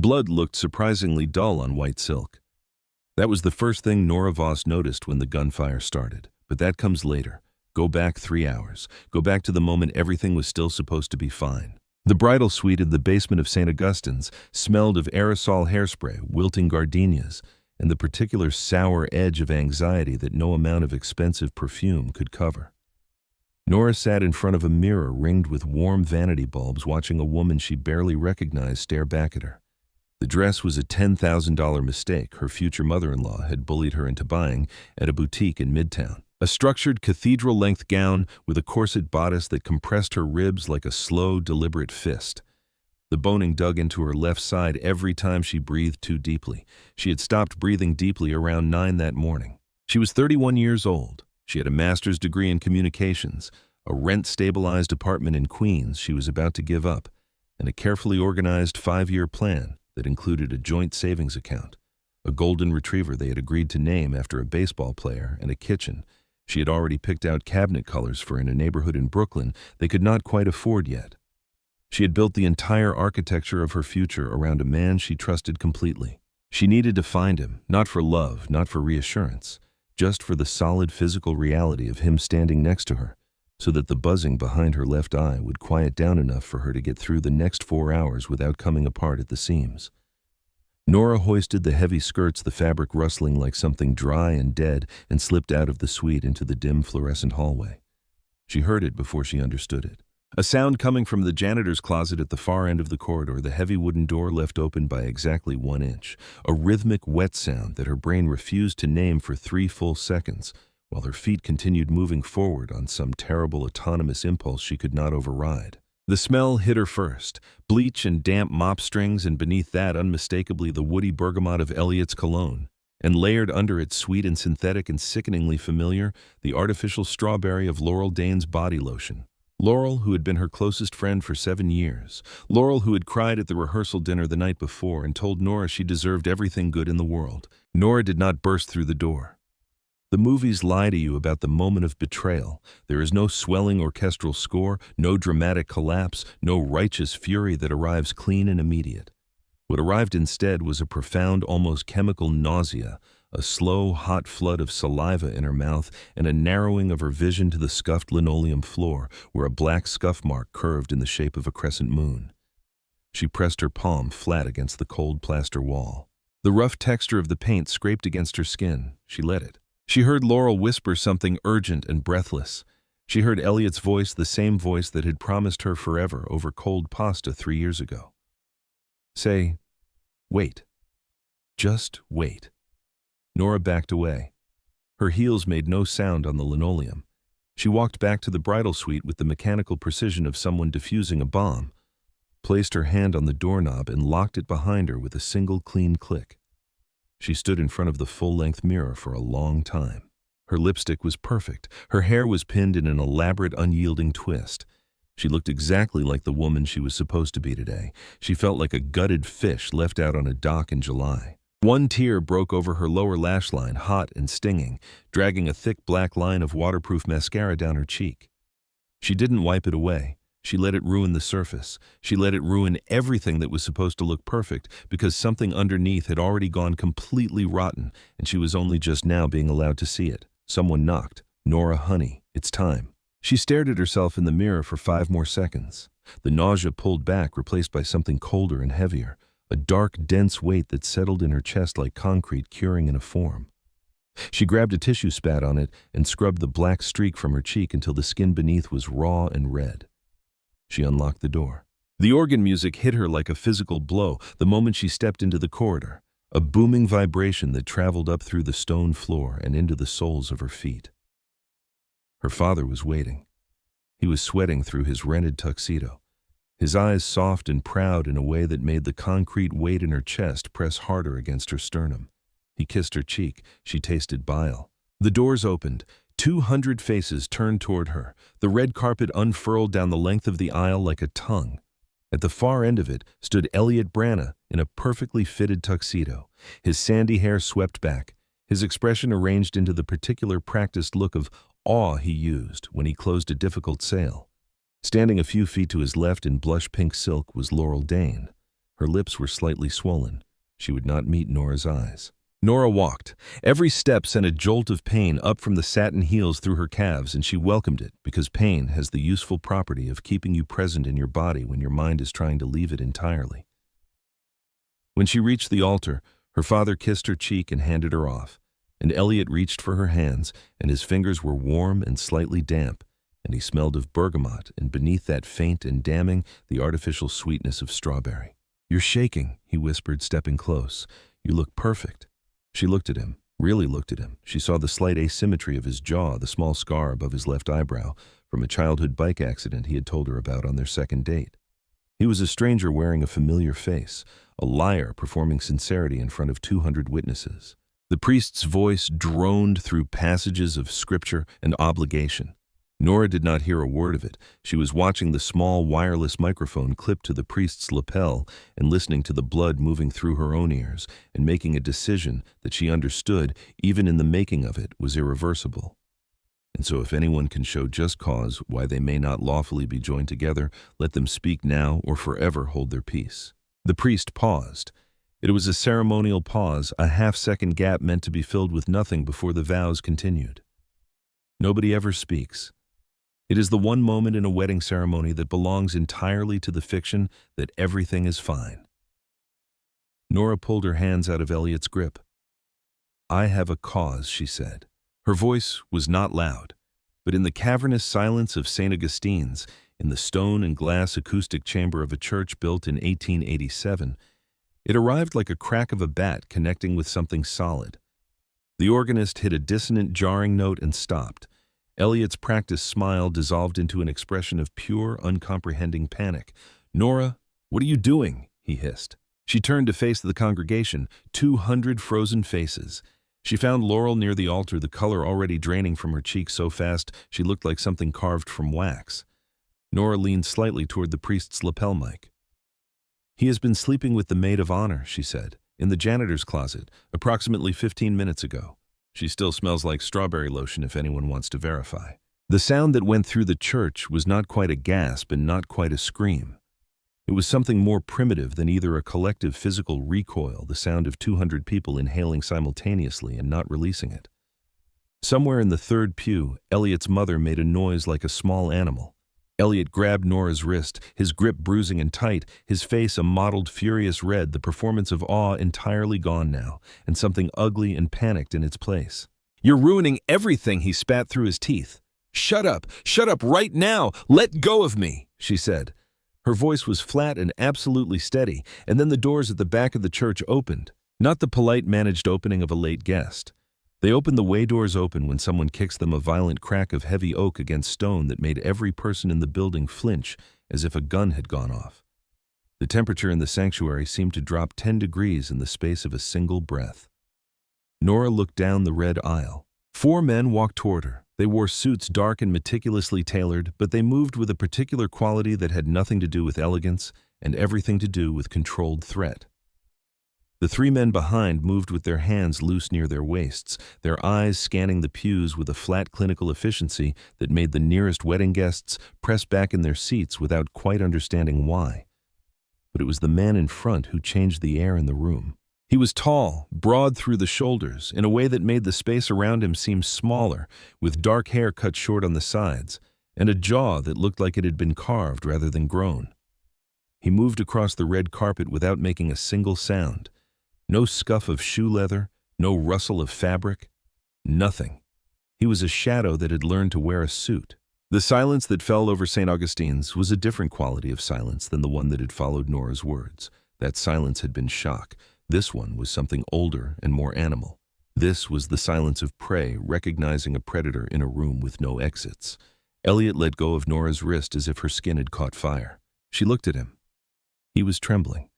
Blood looked surprisingly dull on white silk. That was the first thing Nora Voss noticed when the gunfire started. But that comes later. Go back 3 hours. Go back to the moment everything was still supposed to be fine. The bridal suite in the basement of St. Augustine's smelled of aerosol hairspray, wilting gardenias, and the particular sour edge of anxiety that no amount of expensive perfume could cover. Nora sat in front of a mirror ringed with warm vanity bulbs, watching a woman she barely recognized stare back at her. The dress was a $10,000 mistake her future mother-in-law had bullied her into buying at a boutique in Midtown. A structured cathedral-length gown with a corset bodice that compressed her ribs like a slow, deliberate fist. The boning dug into her left side every time she breathed too deeply. She had stopped breathing deeply around 9 that morning. She was 31 years old. She had a master's degree in communications, a rent-stabilized apartment in Queens she was about to give up, and a carefully organized 5-year plan that included a joint savings account, a golden retriever they had agreed to name after a baseball player, and a kitchen she had already picked out cabinet colors for in a neighborhood in Brooklyn they could not quite afford yet. She had built the entire architecture of her future around a man she trusted completely. She needed to find him, not for love, not for reassurance, just for the solid physical reality of him standing next to her, so that the buzzing behind her left eye would quiet down enough for her to get through the next 4 hours without coming apart at the seams. Nora hoisted the heavy skirts, the fabric rustling like something dry and dead, and slipped out of the suite into the dim fluorescent hallway. She heard it before she understood it. A sound coming from the janitor's closet at the far end of the corridor, the heavy wooden door left open by exactly 1 inch. A rhythmic, wet sound that her brain refused to name for 3 full seconds, while her feet continued moving forward on some terrible autonomous impulse she could not override. The smell hit her first, bleach and damp mop strings, and beneath that, unmistakably, the woody bergamot of Elliot's cologne, and layered under it, sweet and synthetic and sickeningly familiar, the artificial strawberry of Laurel Dane's body lotion. Laurel, who had been her closest friend for 7 years. Laurel, who had cried at the rehearsal dinner the night before and told Nora she deserved everything good in the world. Nora did not burst through the door. The movies lie to you about the moment of betrayal. There is no swelling orchestral score, no dramatic collapse, no righteous fury that arrives clean and immediate. What arrived instead was a profound, almost chemical nausea, a slow, hot flood of saliva in her mouth, and a narrowing of her vision to the scuffed linoleum floor, where a black scuff mark curved in the shape of a crescent moon. She pressed her palm flat against the cold plaster wall. The rough texture of the paint scraped against her skin. She let it. She heard Laurel whisper something urgent and breathless. She heard Elliot's voice, the same voice that had promised her forever over cold pasta 3 years ago. Say, wait. Just wait. Nora backed away. Her heels made no sound on the linoleum. She walked back to the bridal suite with the mechanical precision of someone defusing a bomb, placed her hand on the doorknob and locked it behind her with a single clean click. She stood in front of the full-length mirror for a long time. Her lipstick was perfect. Her hair was pinned in an elaborate, unyielding twist. She looked exactly like the woman she was supposed to be today. She felt like a gutted fish left out on a dock in July. 1 tear broke over her lower lash line, hot and stinging, dragging a thick black line of waterproof mascara down her cheek. She didn't wipe it away. She let it ruin the surface. She let it ruin everything that was supposed to look perfect, because something underneath had already gone completely rotten, and she was only just now being allowed to see it. Someone knocked. Nora, honey, it's time. She stared at herself in the mirror for 5 more seconds. The nausea pulled back, replaced by something colder and heavier, a dark, dense weight that settled in her chest like concrete curing in a form. She grabbed a tissue, spat on it, and scrubbed the black streak from her cheek until the skin beneath was raw and red. She unlocked the door. The organ music hit her like a physical blow the moment she stepped into the corridor, a booming vibration that traveled up through the stone floor and into the soles of her feet. Her father was waiting. He was sweating through his rented tuxedo, his eyes soft and proud in a way that made the concrete weight in her chest press harder against her sternum. He kissed her cheek. She tasted bile. The doors opened. 200 faces turned toward her. The red carpet unfurled down the length of the aisle like a tongue. At the far end of it stood Elliot Branagh in a perfectly fitted tuxedo, his sandy hair swept back, his expression arranged into the particular practiced look of awe he used when he closed a difficult sale. Standing a few feet to his left in blush pink silk was Laurel Dane. Her lips were slightly swollen. She would not meet Nora's eyes. Nora walked. Every step sent a jolt of pain up from the satin heels through her calves, and she welcomed it because pain has the useful property of keeping you present in your body when your mind is trying to leave it entirely. When she reached the altar, her father kissed her cheek and handed her off, and Elliot reached for her hands, and his fingers were warm and slightly damp, and he smelled of bergamot, and beneath that faint and damning, the artificial sweetness of strawberry. "You're shaking," he whispered, stepping close. "You look perfect." She looked at him, really looked at him. She saw the slight asymmetry of his jaw, the small scar above his left eyebrow, from a childhood bike accident he had told her about on their second date. He was a stranger wearing a familiar face, a liar performing sincerity in front of 200 witnesses. The priest's voice droned through passages of scripture and obligation. Nora did not hear a word of it. She was watching the small wireless microphone clipped to the priest's lapel and listening to the blood moving through her own ears and making a decision that she understood, even in the making of it, was irreversible. And so if anyone can show just cause why they may not lawfully be joined together, let them speak now or forever hold their peace. The priest paused. It was a ceremonial pause, a half-second gap meant to be filled with nothing before the vows continued. Nobody ever speaks. It is the one moment in a wedding ceremony that belongs entirely to the fiction that everything is fine. Nora pulled her hands out of Elliot's grip. "I have a cause," she said. Her voice was not loud, but in the cavernous silence of St. Augustine's, in the stone and glass acoustic chamber of a church built in 1887, it arrived like a crack of a bat connecting with something solid. The organist hit a dissonant, jarring note and stopped. Elliot's practiced smile dissolved into an expression of pure, uncomprehending panic. "Nora, what are you doing?" he hissed. She turned to face the congregation, 200 frozen faces. She found Laurel near the altar, the color already draining from her cheeks so fast she looked like something carved from wax. Nora leaned slightly toward the priest's lapel mic. "He has been sleeping with the maid of honor," she said, "in the janitor's closet, approximately 15 minutes ago. She still smells like strawberry lotion if anyone wants to verify." The sound that went through the church was not quite a gasp and not quite a scream. It was something more primitive than either a collective physical recoil, the sound of 200 people inhaling simultaneously and not releasing it. Somewhere in the third pew, Elliot's mother made a noise like a small animal. Elliot grabbed Nora's wrist, his grip bruising and tight, his face a mottled, furious red, the performance of awe entirely gone now, and something ugly and panicked in its place. "You're ruining everything," he spat through his teeth. Shut up right now! Let go of me," she said. Her voice was flat and absolutely steady, and then the doors at the back of the church opened. Not the polite managed opening of a late guest. They open the way doors open when someone kicks them a violent crack of heavy oak against stone that made every person in the building flinch as if a gun had gone off. The temperature in the sanctuary seemed to drop 10 degrees in the space of a single breath. Nora looked down the red aisle. 4 men walked toward her. They wore suits dark and meticulously tailored, but they moved with a particular quality that had nothing to do with elegance and everything to do with controlled threat. The 3 men behind moved with their hands loose near their waists, their eyes scanning the pews with a flat clinical efficiency that made the nearest wedding guests press back in their seats without quite understanding why. But it was the man in front who changed the air in the room. He was tall, broad through the shoulders, in a way that made the space around him seem smaller, with dark hair cut short on the sides, and a jaw that looked like it had been carved rather than grown. He moved across the red carpet without making a single sound. No scuff of shoe leather, no rustle of fabric, nothing. He was a shadow that had learned to wear a suit. The silence that fell over St. Augustine's was a different quality of silence than the one that had followed Nora's words. That silence had been shock. This one was something older and more animal. This was the silence of prey, recognizing a predator in a room with no exits. Elliot let go of Nora's wrist as if her skin had caught fire. She looked at him. He was trembling,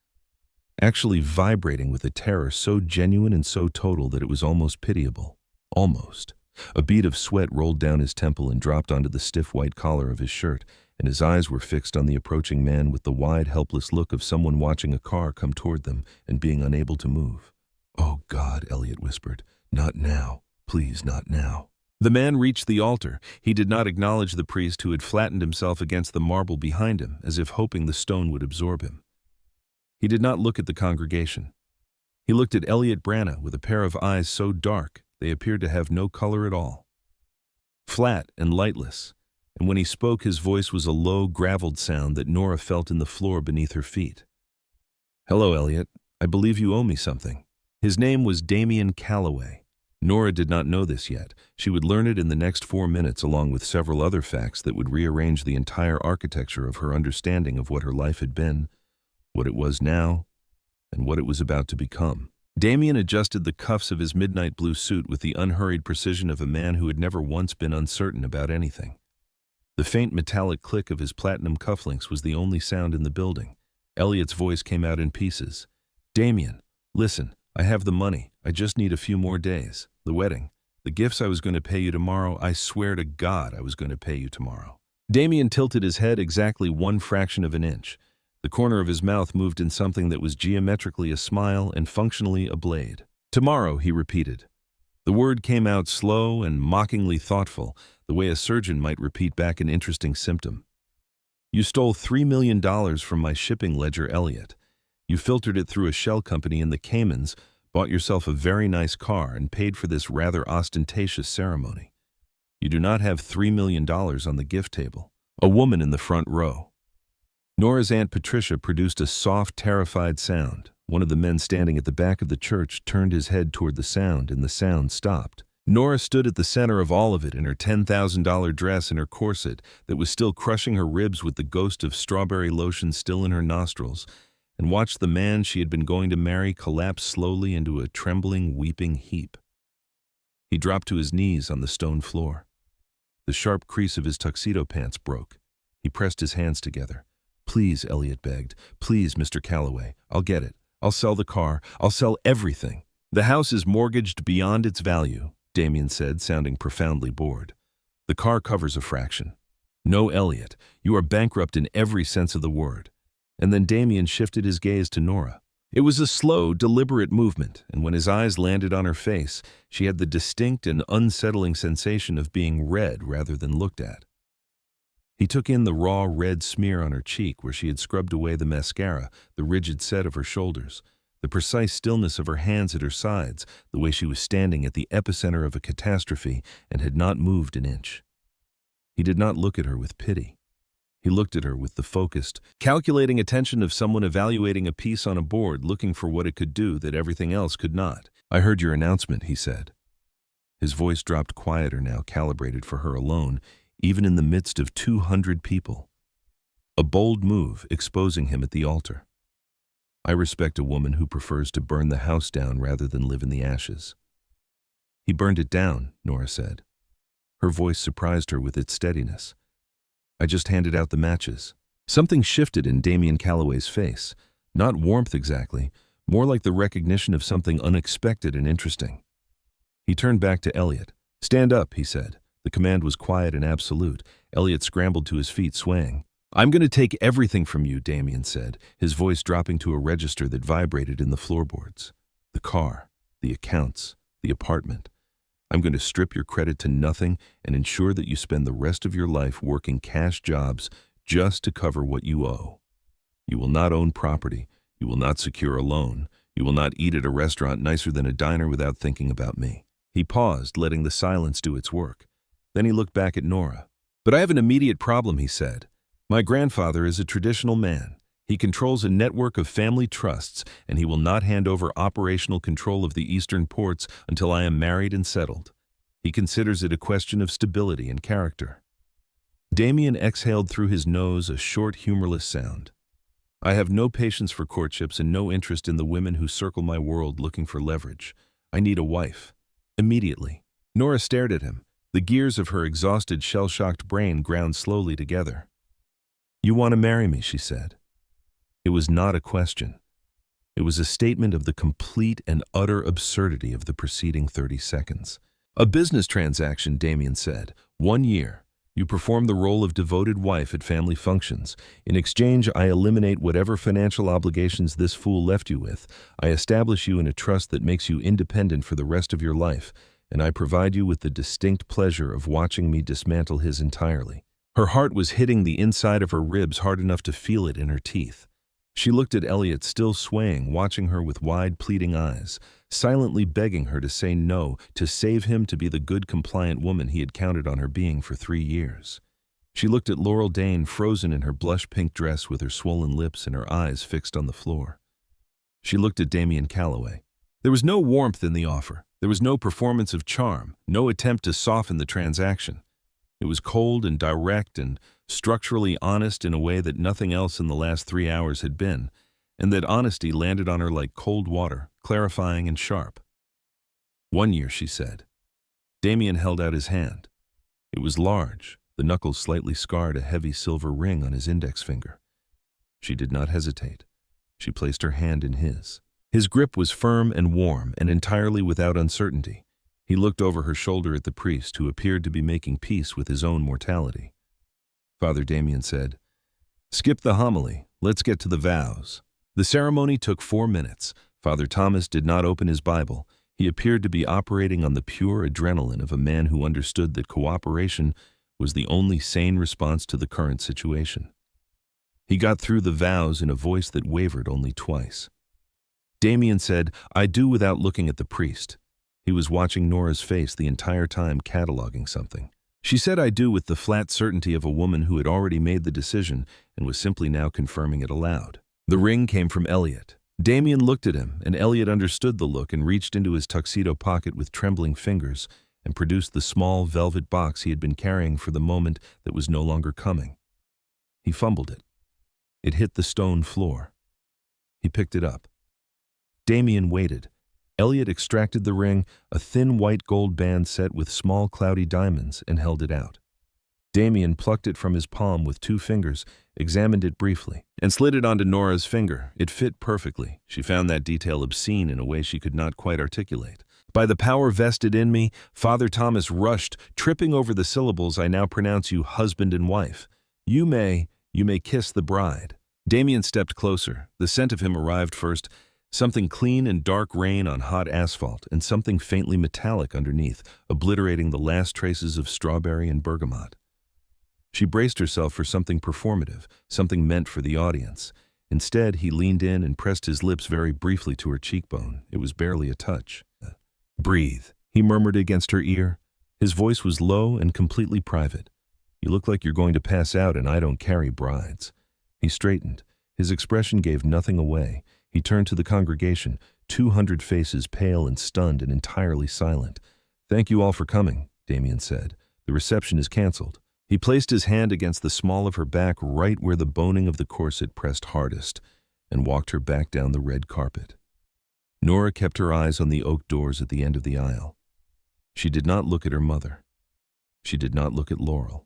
actually vibrating with a terror so genuine and so total that it was almost pitiable. Almost. A bead of sweat rolled down his temple and dropped onto the stiff white collar of his shirt, and his eyes were fixed on the approaching man with the wide, helpless look of someone watching a car come toward them and being unable to move. "Oh God," Elliot whispered. "Not now. Please, not now." The man reached the altar. He did not acknowledge the priest who had flattened himself against the marble behind him, as if hoping the stone would absorb him. He did not look at the congregation. He looked at Elliot Branagh with a pair of eyes so dark they appeared to have no color at all. Flat and lightless, and when he spoke his voice was a low, graveled sound that Nora felt in the floor beneath her feet. "Hello, Elliot. I believe you owe me something." His name was Damien Calloway. Nora did not know this yet. She would learn it in the next 4 minutes along with several other facts that would rearrange the entire architecture of her understanding of what her life had been, what it was now, and what it was about to become. Damien adjusted the cuffs of his midnight blue suit with the unhurried precision of a man who had never once been uncertain about anything. The faint metallic click of his platinum cufflinks was the only sound in the building. Elliot's voice came out in pieces. "Damien, listen, I have the money. I just need a few more days. The wedding, the gifts I was going to pay you tomorrow, I swear to God I was going to pay you tomorrow." Damien tilted his head exactly 1/fraction of an inch. The corner of his mouth moved in something that was geometrically a smile and functionally a blade. "Tomorrow," he repeated. The word came out slow and mockingly thoughtful, the way a surgeon might repeat back an interesting symptom. "You stole $3 million from my shipping ledger, Elliot. You filtered it through a shell company in the Caymans, bought yourself a very nice car, and paid for this rather ostentatious ceremony. You do not have $3 million on the gift table." A woman in the front row. Nora's Aunt Patricia produced a soft, terrified sound. One of the men standing at the back of the church turned his head toward the sound, and the sound stopped. Nora stood at the center of all of it in her $10,000 dress and her corset that was still crushing her ribs with the ghost of strawberry lotion still in her nostrils, and watched the man she had been going to marry collapse slowly into a trembling, weeping heap. He dropped to his knees on the stone floor. The sharp crease of his tuxedo pants broke. He pressed his hands together. "Please," Elliot begged. "Please, Mr. Calloway. I'll get it. I'll sell the car. I'll sell everything." "The house is mortgaged beyond its value," Damien said, sounding profoundly bored. "The car covers a fraction." "No, Elliot. You are bankrupt in every sense of the word." And then Damien shifted his gaze to Nora. It was a slow, deliberate movement, and when his eyes landed on her face, she had the distinct and unsettling sensation of being read rather than looked at. He took in the raw red smear on her cheek where she had scrubbed away the mascara, the rigid set of her shoulders, the precise stillness of her hands at her sides, the way she was standing at the epicenter of a catastrophe and had not moved an inch. He did not look at her with pity. He looked at her with the focused, calculating attention of someone evaluating a piece on a board looking for what it could do that everything else could not. "I heard your announcement," he said. His voice dropped quieter now, calibrated for her alone, even in the midst of 200 people. A bold move, exposing him at the altar. "I respect a woman who prefers to burn the house down rather than live in the ashes." "He burned it down," Nora said. Her voice surprised her with its steadiness. "I just handed out the matches." Something shifted in Damien Calloway's face. Not warmth exactly, more like the recognition of something unexpected and interesting. He turned back to Elliot. "Stand up," he said. The command was quiet and absolute. Elliot scrambled to his feet, swaying. "I'm going to take everything from you," Damien said, his voice dropping to a register that vibrated in the floorboards. "The car, the accounts, the apartment. I'm going to strip your credit to nothing and ensure that you spend the rest of your life working cash jobs just to cover what you owe. You will not own property. You will not secure a loan. You will not eat at a restaurant nicer than a diner without thinking about me." He paused, letting the silence do its work. Then he looked back at Nora. "But I have an immediate problem," he said. "My grandfather is a traditional man. He controls a network of family trusts, and he will not hand over operational control of the eastern ports until I am married and settled. He considers it a question of stability and character." Damien exhaled through his nose a short, humorless sound. "I have no patience for courtships and no interest in the women who circle my world looking for leverage. I need a wife. Immediately." Nora stared at him. The gears of her exhausted, shell-shocked brain ground slowly together. "You want to marry me," she said. It was not a question. It was a statement of the complete and utter absurdity of the preceding 30 seconds. "A business transaction," Damien said. 1 year. You perform the role of devoted wife at family functions. In exchange, I eliminate whatever financial obligations this fool left you with. I establish you in a trust that makes you independent for the rest of your life, and I provide you with the distinct pleasure of watching me dismantle his entirely." Her heart was hitting the inside of her ribs hard enough to feel it in her teeth. She looked at Elliot, still swaying, watching her with wide, pleading eyes, silently begging her to say no, to save him, to be the good, compliant woman he had counted on her being for 3 years. She looked at Laurel Dane, frozen in her blush-pink dress with her swollen lips and her eyes fixed on the floor. She looked at Damien Calloway. There was no warmth in the offer. There was no performance of charm, no attempt to soften the transaction. It was cold and direct and structurally honest in a way that nothing else in the last 3 hours had been, and that honesty landed on her like cold water, clarifying and sharp. 1 year, she said. Damien held out his hand. It was large, the knuckles slightly scarred a heavy silver ring on his index finger. She did not hesitate. She placed her hand in his. His grip was firm and warm and entirely without uncertainty. He looked over her shoulder at the priest, who appeared to be making peace with his own mortality. Father Damien said, "Skip the homily. Let's get to the vows." The ceremony took 4 minutes. Father Thomas did not open his Bible. He appeared to be operating on the pure adrenaline of a man who understood that cooperation was the only sane response to the current situation. He got through the vows in a voice that wavered only twice. Damien said, "I do," without looking at the priest. He was watching Nora's face the entire time, cataloging something. She said "I do" with the flat certainty of a woman who had already made the decision and was simply now confirming it aloud. The ring came from Elliot. Damien looked at him, and Elliot understood the look and reached into his tuxedo pocket with trembling fingers and produced the small velvet box he had been carrying for the moment that was no longer coming. He fumbled it. It hit the stone floor. He picked it up. Damien waited. Elliot extracted the ring, a thin white gold band set with small cloudy diamonds, and held it out. Damien plucked it from his palm with 2 fingers, examined it briefly, and slid it onto Nora's finger. It fit perfectly. She found that detail obscene in a way she could not quite articulate. "By the power vested in me," Father Thomas rushed, tripping over the syllables, "I now pronounce you husband and wife. You may kiss the bride." Damien stepped closer. The scent of him arrived first, something clean and dark rain on hot asphalt, and something faintly metallic underneath, obliterating the last traces of strawberry and bergamot. She braced herself for something performative, something meant for the audience. Instead, he leaned in and pressed his lips very briefly to her cheekbone. It was barely a touch. "Breathe," he murmured against her ear. His voice was low and completely private. "You look like you're going to pass out, and I don't carry brides." He straightened. His expression gave nothing away. He turned to the congregation, 200 faces pale and stunned and entirely silent. "Thank you all for coming," Damien said. "The reception is canceled." He placed his hand against the small of her back, right where the boning of the corset pressed hardest, and walked her back down the red carpet. Nora kept her eyes on the oak doors at the end of the aisle. She did not look at her mother. She did not look at Laurel.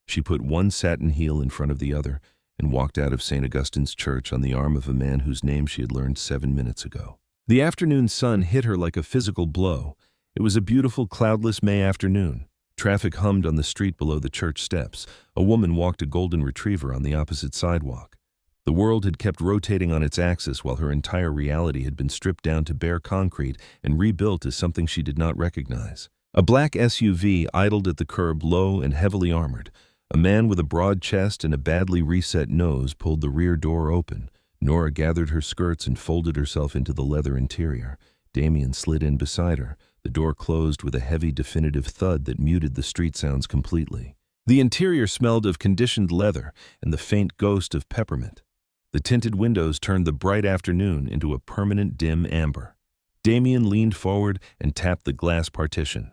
She put one satin heel in front of the other and walked out of St. Augustine's Church on the arm of a man whose name she had learned 7 minutes ago. The afternoon sun hit her like a physical blow. It was a beautiful, cloudless May afternoon. Traffic hummed on the street below the church steps. A woman walked a golden retriever on the opposite sidewalk. The world had kept rotating on its axis while her entire reality had been stripped down to bare concrete and rebuilt as something she did not recognize. A black SUV idled at the curb, low and heavily armored. A man with a broad chest and a badly reset nose pulled the rear door open. Nora gathered her skirts and folded herself into the leather interior. Damien slid in beside her. The door closed with a heavy, definitive thud that muted the street sounds completely. The interior smelled of conditioned leather and the faint ghost of peppermint. The tinted windows turned the bright afternoon into a permanent dim amber. Damien leaned forward and tapped the glass partition.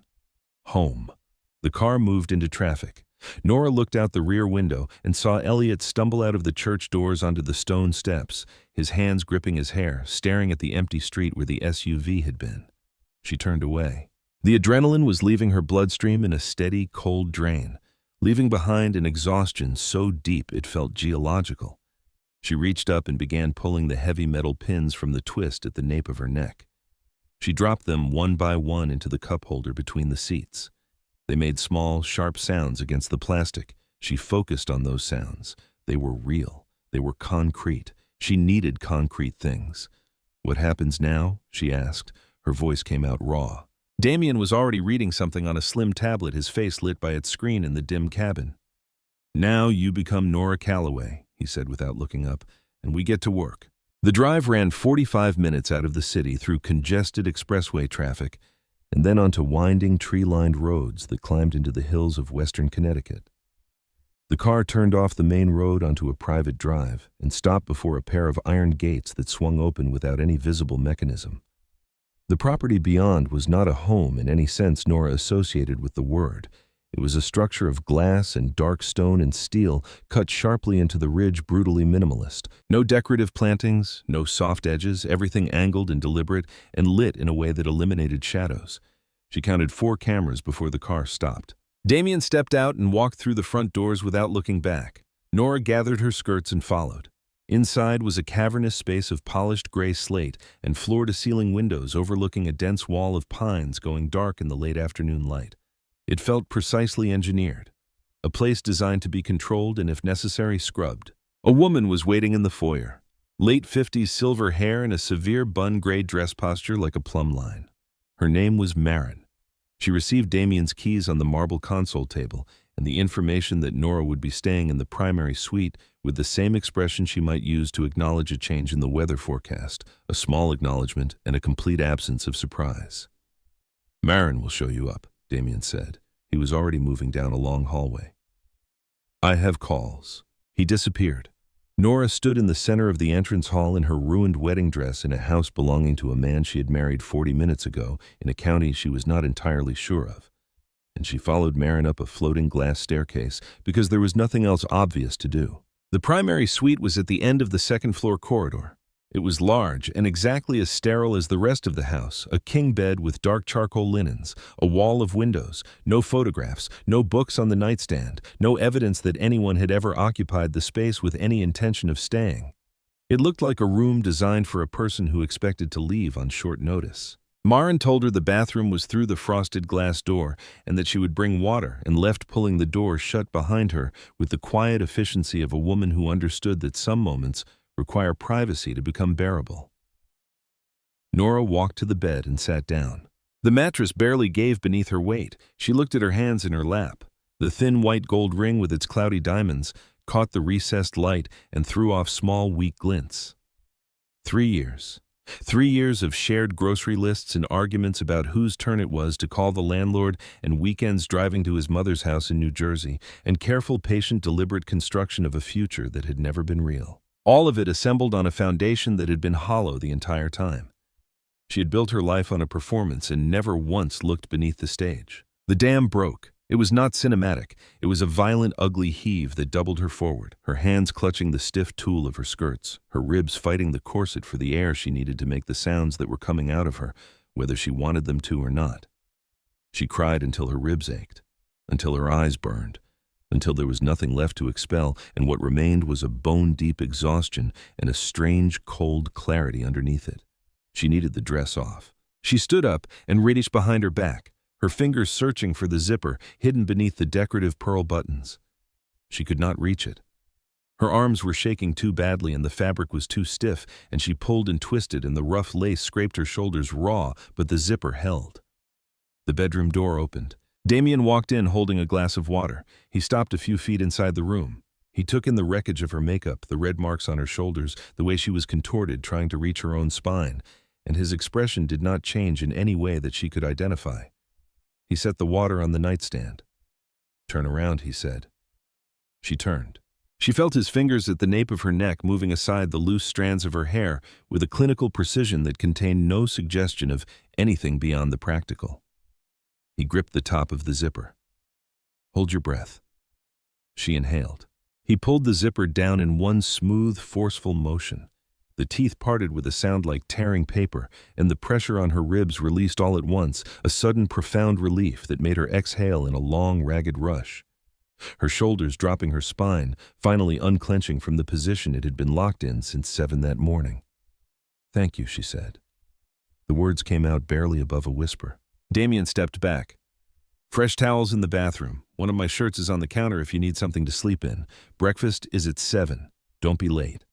Home. The car moved into traffic. Nora looked out the rear window and saw Elliot stumble out of the church doors onto the stone steps, his hands gripping his hair, staring at the empty street where the SUV had been. She turned away. The adrenaline was leaving her bloodstream in a steady, cold drain, leaving behind an exhaustion so deep it felt geological. She reached up and began pulling the heavy metal pins from the twist at the nape of her neck. She dropped them one by one into the cup holder between the seats. They made small, sharp sounds against the plastic. She focused on those sounds. They were real. They were concrete. She needed concrete things. "What happens now?" she asked. Her voice came out raw. Damien was already reading something on a slim tablet, his face lit by its screen in the dim cabin. "Now you become Nora Calloway," he said without looking up, and we get to work. The drive ran 45 minutes out of the city through congested expressway traffic and then onto winding tree-lined roads that climbed into the hills of western Connecticut. The car turned off the main road onto a private drive and stopped before a pair of iron gates that swung open without any visible mechanism. The property beyond was not a home in any sense Nora associated with the word. It was a structure of glass and dark stone and steel cut sharply into the ridge, brutally minimalist. No decorative plantings, no soft edges, everything angled and deliberate and lit in a way that eliminated shadows. She counted 4 cameras before the car stopped. Damien stepped out and walked through the front doors without looking back. Nora gathered her skirts and followed. Inside was a cavernous space of polished gray slate and floor-to-ceiling windows overlooking a dense wall of pines going dark in the late afternoon light. It felt precisely engineered, a place designed to be controlled and, if necessary, scrubbed. A woman was waiting in the foyer, late 50s silver hair and a severe bun-gray dress posture like a plumb line. Her name was Marin. She received Damien's keys on the marble console table and the information that Nora would be staying in the primary suite with the same expression she might use to acknowledge a change in the weather forecast, a small acknowledgement and a complete absence of surprise. "Marin will show you up," Damien said. He was already moving down a long hallway. "I have calls." He disappeared. Nora stood in the center of the entrance hall in her ruined wedding dress in a house belonging to a man she had married 40 minutes ago in a county she was not entirely sure of. And she followed Marin up a floating glass staircase because there was nothing else obvious to do. The primary suite was at the end of the second-floor corridor. It was large and exactly as sterile as the rest of the house, a king bed with dark charcoal linens, a wall of windows, no photographs, no books on the nightstand, no evidence that anyone had ever occupied the space with any intention of staying. It looked like a room designed for a person who expected to leave on short notice. Marin told her the bathroom was through the frosted glass door and that she would bring water, and left, pulling the door shut behind her with the quiet efficiency of a woman who understood that some moments require privacy to become bearable. Nora walked to the bed and sat down. The mattress barely gave beneath her weight. She looked at her hands in her lap. The thin white gold ring with its cloudy diamonds caught the recessed light and threw off small, weak glints. 3 years. 3 years of shared grocery lists and arguments about whose turn it was to call the landlord, and weekends driving to his mother's house in New Jersey, and careful, patient, deliberate construction of a future that had never been real. All of it assembled on a foundation that had been hollow the entire time. She had built her life on a performance and never once looked beneath the stage. The dam broke. It was not cinematic. It was a violent, ugly heave that doubled her forward, her hands clutching the stiff tulle of her skirts, her ribs fighting the corset for the air she needed to make the sounds that were coming out of her, whether she wanted them to or not. She cried until her ribs ached, until her eyes burned, until there was nothing left to expel, and what remained was a bone-deep exhaustion and a strange, cold clarity underneath it. She needed the dress off. She stood up and reached behind her back, her fingers searching for the zipper hidden beneath the decorative pearl buttons. She could not reach it. Her arms were shaking too badly and the fabric was too stiff, and she pulled and twisted and the rough lace scraped her shoulders raw, but the zipper held. The bedroom door opened. Damien walked in holding a glass of water. He stopped a few feet inside the room. He took in the wreckage of her makeup, the red marks on her shoulders, the way she was contorted trying to reach her own spine, and his expression did not change in any way that she could identify. He set the water on the nightstand. "Turn around," he said. She turned. She felt his fingers at the nape of her neck moving aside the loose strands of her hair with a clinical precision that contained no suggestion of anything beyond the practical. He gripped the top of the zipper. "Hold your breath." She inhaled. He pulled the zipper down in one smooth, forceful motion. The teeth parted with a sound like tearing paper, and the pressure on her ribs released all at once, a sudden profound relief that made her exhale in a long, ragged rush. Her shoulders dropping her spine, finally unclenching from the position it had been locked in since 7 that morning. "Thank you," she said. The words came out barely above a whisper. Damien stepped back. "Fresh towels in the bathroom. One of my shirts is on the counter if you need something to sleep in. Breakfast is at 7. Don't be late."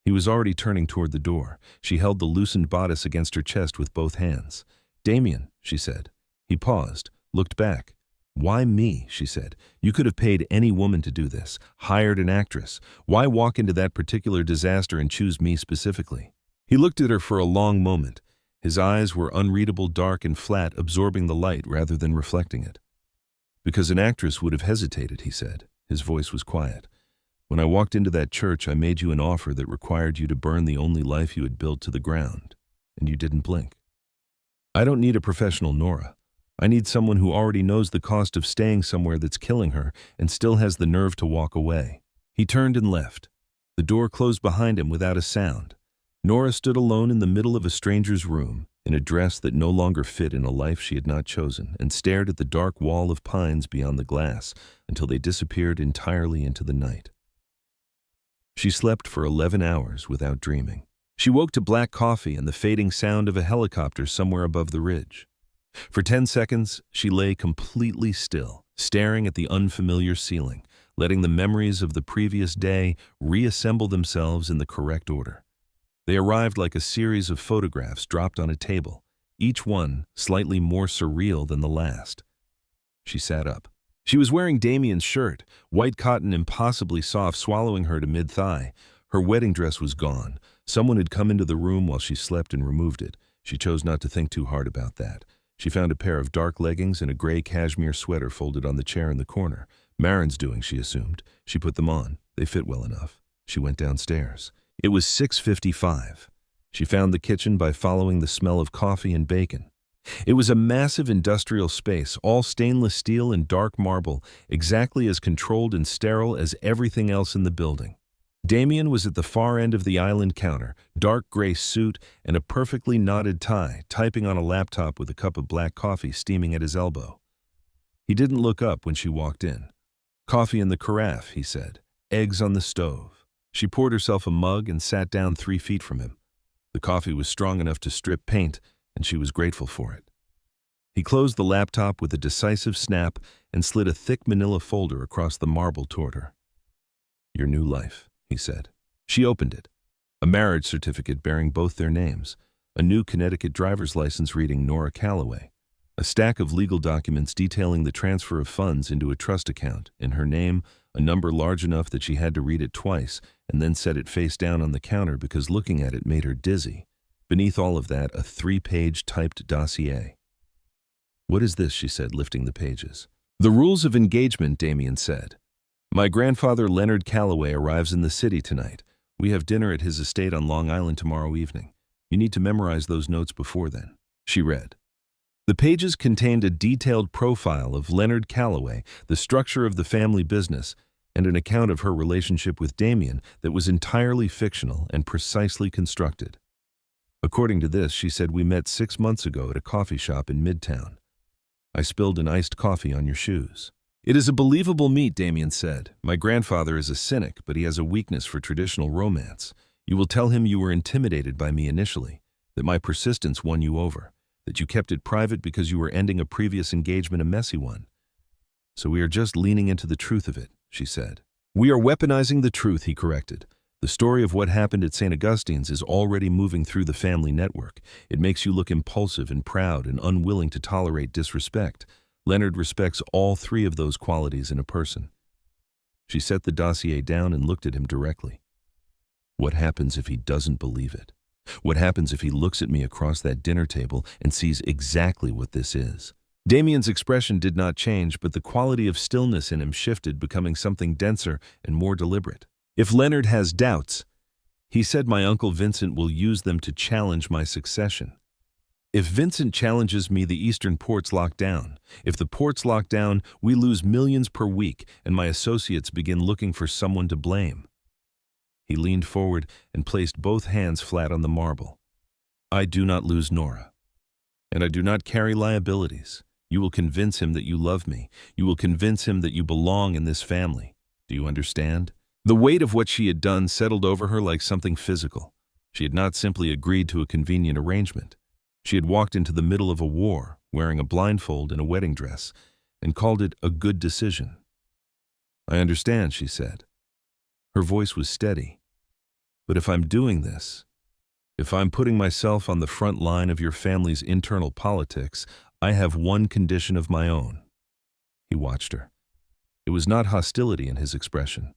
He was already turning toward the door. She held the loosened bodice against her chest with both hands. "Damien," she said. He paused, looked back. Why me? She said. You could have paid any woman to do this, hired an actress. Why walk into that particular disaster and choose me specifically? He looked at her for a long moment. His eyes were unreadable, dark and flat, absorbing the light rather than reflecting it. Because an actress would have hesitated, he said. His voice was quiet. When I walked into that church, I made you an offer that required you to burn the only life you had built to the ground, and you didn't blink. I don't need a professional Nora. I need someone who already knows the cost of staying somewhere that's killing her and still has the nerve to walk away. He turned and left. The door closed behind him without a sound. Nora stood alone in the middle of a stranger's room, in a dress that no longer fit in a life she had not chosen, and stared at the dark wall of pines beyond the glass until they disappeared entirely into the night. She slept for 11 hours without dreaming. She woke to black coffee and the fading sound of a helicopter somewhere above the ridge. For 10 seconds, she lay completely still, staring at the unfamiliar ceiling, letting the memories of the previous day reassemble themselves in the correct order. They arrived like a series of photographs dropped on a table, each one slightly more surreal than the last. She sat up. She was wearing Damien's shirt, white cotton impossibly soft, swallowing her to mid-thigh. Her wedding dress was gone. Someone had come into the room while she slept and removed it. She chose not to think too hard about that. She found a pair of dark leggings and a gray cashmere sweater folded on the chair in the corner. Marin's doing, she assumed. She put them on. They fit well enough. She went downstairs. It was 6:55. She found the kitchen by following the smell of coffee and bacon. It was a massive industrial space, all stainless steel and dark marble, exactly as controlled and sterile as everything else in the building. Damien was at the far end of the island counter, dark gray suit and a perfectly knotted tie, typing on a laptop with a cup of black coffee steaming at his elbow. He didn't look up when she walked in. "Coffee in the carafe," he said. "Eggs on the stove." She poured herself a mug and sat down 3 feet from him. The coffee was strong enough to strip paint, and she was grateful for it. He closed the laptop with a decisive snap and slid a thick manila folder across the marble toward her. "Your new life," he said. She opened it. A marriage certificate bearing both their names, a new Connecticut driver's license reading Nora Calloway, a stack of legal documents detailing the transfer of funds into a trust account, in her name, a number large enough that she had to read it twice and then set it face down on the counter because looking at it made her dizzy. Beneath all of that, a 3-page typed dossier. "What is this?" she said, lifting the pages. "The rules of engagement," Damien said. "My grandfather Leonard Calloway arrives in the city tonight. We have dinner at his estate on Long Island tomorrow evening. You need to memorize those notes before then." She read. The pages contained a detailed profile of Leonard Calloway, the structure of the family business, and an account of her relationship with Damien that was entirely fictional and precisely constructed. According to this, she said, "We met 6 months ago at a coffee shop in Midtown. I spilled an iced coffee on your shoes." "It is a believable meet," Damien said. "My grandfather is a cynic, but he has a weakness for traditional romance. You will tell him you were intimidated by me initially, that my persistence won you over, that you kept it private because you were ending a previous engagement, a messy one. So we are just leaning into the truth of it," she said. "We are weaponizing the truth," he corrected. "The story of what happened at St. Augustine's is already moving through the family network. It makes you look impulsive and proud and unwilling to tolerate disrespect. Leonard respects all 3 of those qualities in a person." She set the dossier down and looked at him directly. "What happens if he doesn't believe it? What happens if he looks at me across that dinner table and sees exactly what this is?" Damien's expression did not change, but the quality of stillness in him shifted, becoming something denser and more deliberate. "If Leonard has doubts, he said my Uncle Vincent will use them to challenge my succession. If Vincent challenges me, the eastern ports lock down. If the ports lock down, we lose millions per week, and my associates begin looking for someone to blame." He leaned forward and placed both hands flat on the marble. "I do not lose Nora, and I do not carry liabilities. You will convince him that you love me. You will convince him that you belong in this family. Do you understand?" The weight of what she had done settled over her like something physical. She had not simply agreed to a convenient arrangement. She had walked into the middle of a war, wearing a blindfold and a wedding dress, and called it a good decision. "I understand," she said. Her voice was steady. "But if I'm doing this, if I'm putting myself on the front line of your family's internal politics, I have one condition of my own." He watched her. It was not hostility in his expression.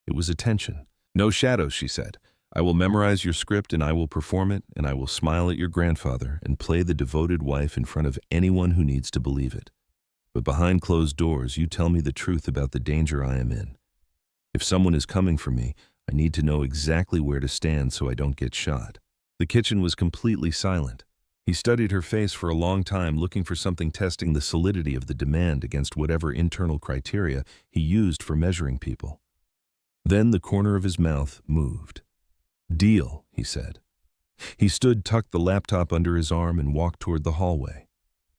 It was attention. "No shadows," she said. "I will memorize your script and I will perform it, and I will smile at your grandfather and play the devoted wife in front of anyone who needs to believe it. But behind closed doors, you tell me the truth about the danger I am in. If someone is coming for me, I need to know exactly where to stand so I don't get shot." The kitchen was completely silent. He studied her face for a long time, looking for something testing the solidity of the demand against whatever internal criteria he used for measuring people. Then the corner of his mouth moved. "Deal," he said. He stood, tucked the laptop under his arm, and walked toward the hallway.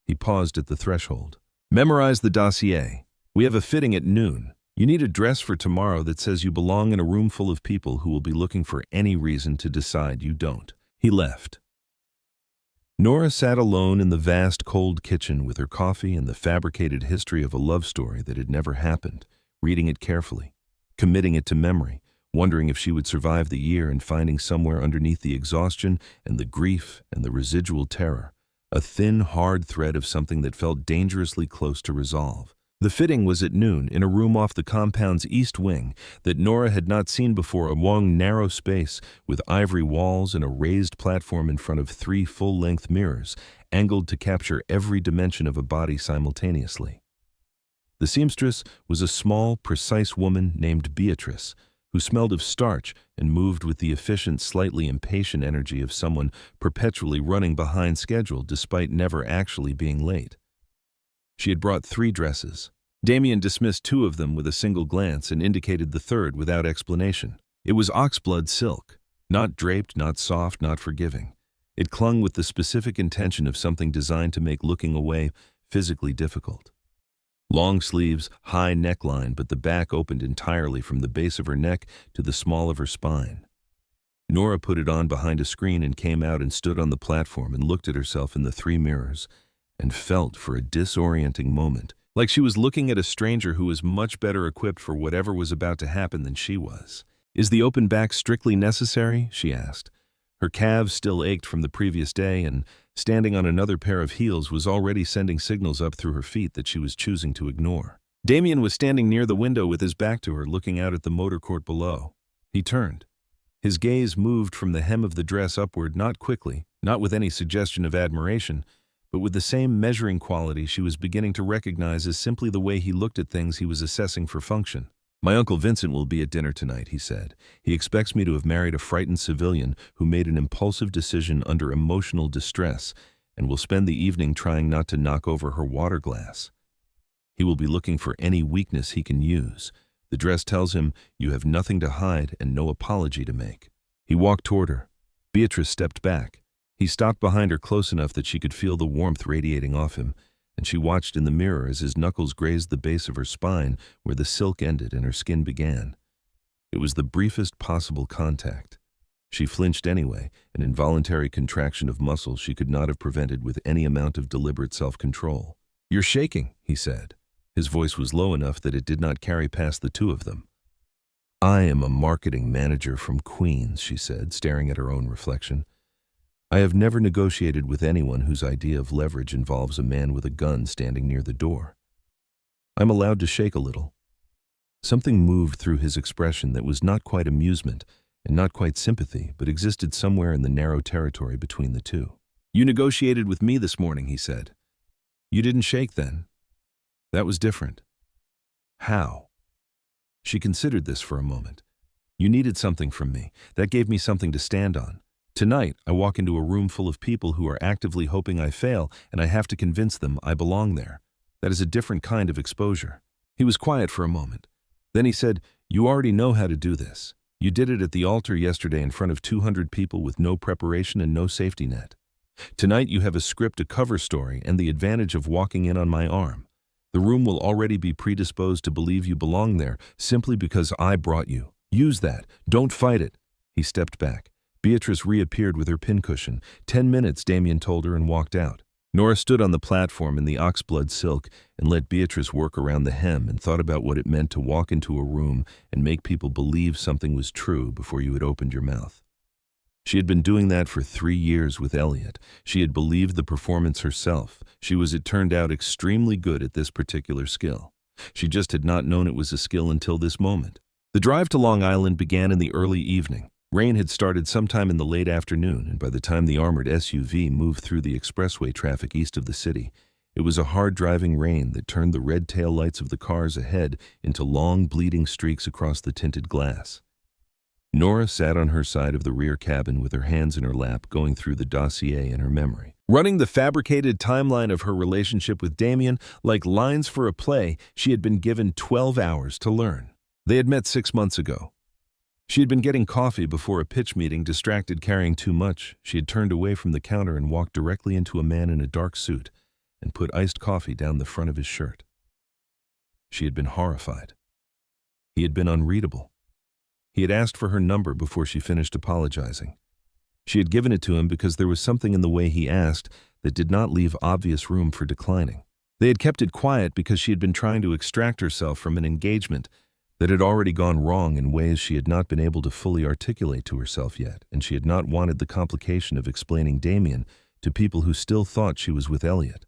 He paused at the threshold. "Memorize the dossier. We have a fitting at noon. You need a dress for tomorrow that says you belong in a room full of people who will be looking for any reason to decide you don't." He left. Nora sat alone in the vast, cold kitchen with her coffee and the fabricated history of a love story that had never happened, reading it carefully, committing it to memory, wondering if she would survive the year, and finding somewhere underneath the exhaustion and the grief and the residual terror a thin, hard thread of something that felt dangerously close to resolve. The fitting was at noon in a room off the compound's east wing that Nora had not seen before, a long, narrow space with ivory walls and a raised platform in front of 3 full-length mirrors, angled to capture every dimension of a body simultaneously. The seamstress was a small, precise woman named Beatrice, who smelled of starch and moved with the efficient, slightly impatient energy of someone perpetually running behind schedule despite never actually being late. She had brought 3 dresses. Damien dismissed 2 of them with a single glance and indicated the third without explanation. It was oxblood silk, not draped, not soft, not forgiving. It clung with the specific intention of something designed to make looking away physically difficult. Long sleeves, high neckline, but the back opened entirely from the base of her neck to the small of her spine. Nora put it on behind a screen and came out and stood on the platform and looked at herself in the 3 mirrors, and felt for a disorienting moment, like she was looking at a stranger who was much better equipped for whatever was about to happen than she was. "Is the open back strictly necessary?" she asked. Her calves still ached from the previous day, and standing on another pair of heels was already sending signals up through her feet that she was choosing to ignore. Damien was standing near the window with his back to her, looking out at the motor court below. He turned. His gaze moved from the hem of the dress upward, not quickly, not with any suggestion of admiration, but with the same measuring quality she was beginning to recognize as simply the way he looked at things he was assessing for function. "My Uncle Vincent will be at dinner tonight," he said. "He expects me to have married a frightened civilian who made an impulsive decision under emotional distress and will spend the evening trying not to knock over her water glass. He will be looking for any weakness he can use. The dress tells him you have nothing to hide and no apology to make." He walked toward her. Beatrice stepped back. He stopped behind her close enough that she could feel the warmth radiating off him, and she watched in the mirror as his knuckles grazed the base of her spine where the silk ended and her skin began. It was the briefest possible contact. She flinched anyway, an involuntary contraction of muscles she could not have prevented with any amount of deliberate self-control. "You're shaking," he said. His voice was low enough that it did not carry past the 2 of them. "I am a marketing manager from Queens," she said, staring at her own reflection. "I have never negotiated with anyone whose idea of leverage involves a man with a gun standing near the door. I'm allowed to shake a little." Something moved through his expression that was not quite amusement and not quite sympathy, but existed somewhere in the narrow territory between the 2. "You negotiated with me this morning," he said. "You didn't shake then. That was different." "How?" She considered this for a moment. "You needed something from me. That gave me something to stand on. Tonight, I walk into a room full of people who are actively hoping I fail, and I have to convince them I belong there. That is a different kind of exposure." He was quiet for a moment. Then he said, "You already know how to do this. You did it at the altar yesterday in front of 200 people with no preparation and no safety net. Tonight you have a script, a cover story, and the advantage of walking in on my arm. The room will already be predisposed to believe you belong there simply because I brought you. Use that. Don't fight it." He stepped back. Beatrice reappeared with her pincushion. 10 minutes, Damien told her, and walked out. Nora stood on the platform in the oxblood silk and let Beatrice work around the hem and thought about what it meant to walk into a room and make people believe something was true before you had opened your mouth. She had been doing that for 3 years with Elliot. She had believed the performance herself. She was, it turned out, extremely good at this particular skill. She just had not known it was a skill until this moment. The drive to Long Island began in the early evening. Rain had started sometime in the late afternoon, and by the time the armored SUV moved through the expressway traffic east of the city, it was a hard-driving rain that turned the red tail lights of the cars ahead into long, bleeding streaks across the tinted glass. Nora sat on her side of the rear cabin with her hands in her lap, going through the dossier in her memory, running the fabricated timeline of her relationship with Damien like lines for a play she had been given 12 hours to learn. They had met 6 months ago. She had been getting coffee before a pitch meeting. Distracted, carrying too much, she had turned away from the counter and walked directly into a man in a dark suit and put iced coffee down the front of his shirt. She had been horrified. He had been unreadable. He had asked for her number before she finished apologizing. She had given it to him because there was something in the way he asked that did not leave obvious room for declining. They had kept it quiet because she had been trying to extract herself from an engagement that had already gone wrong in ways she had not been able to fully articulate to herself yet, and she had not wanted the complication of explaining Damien to people who still thought she was with Elliot.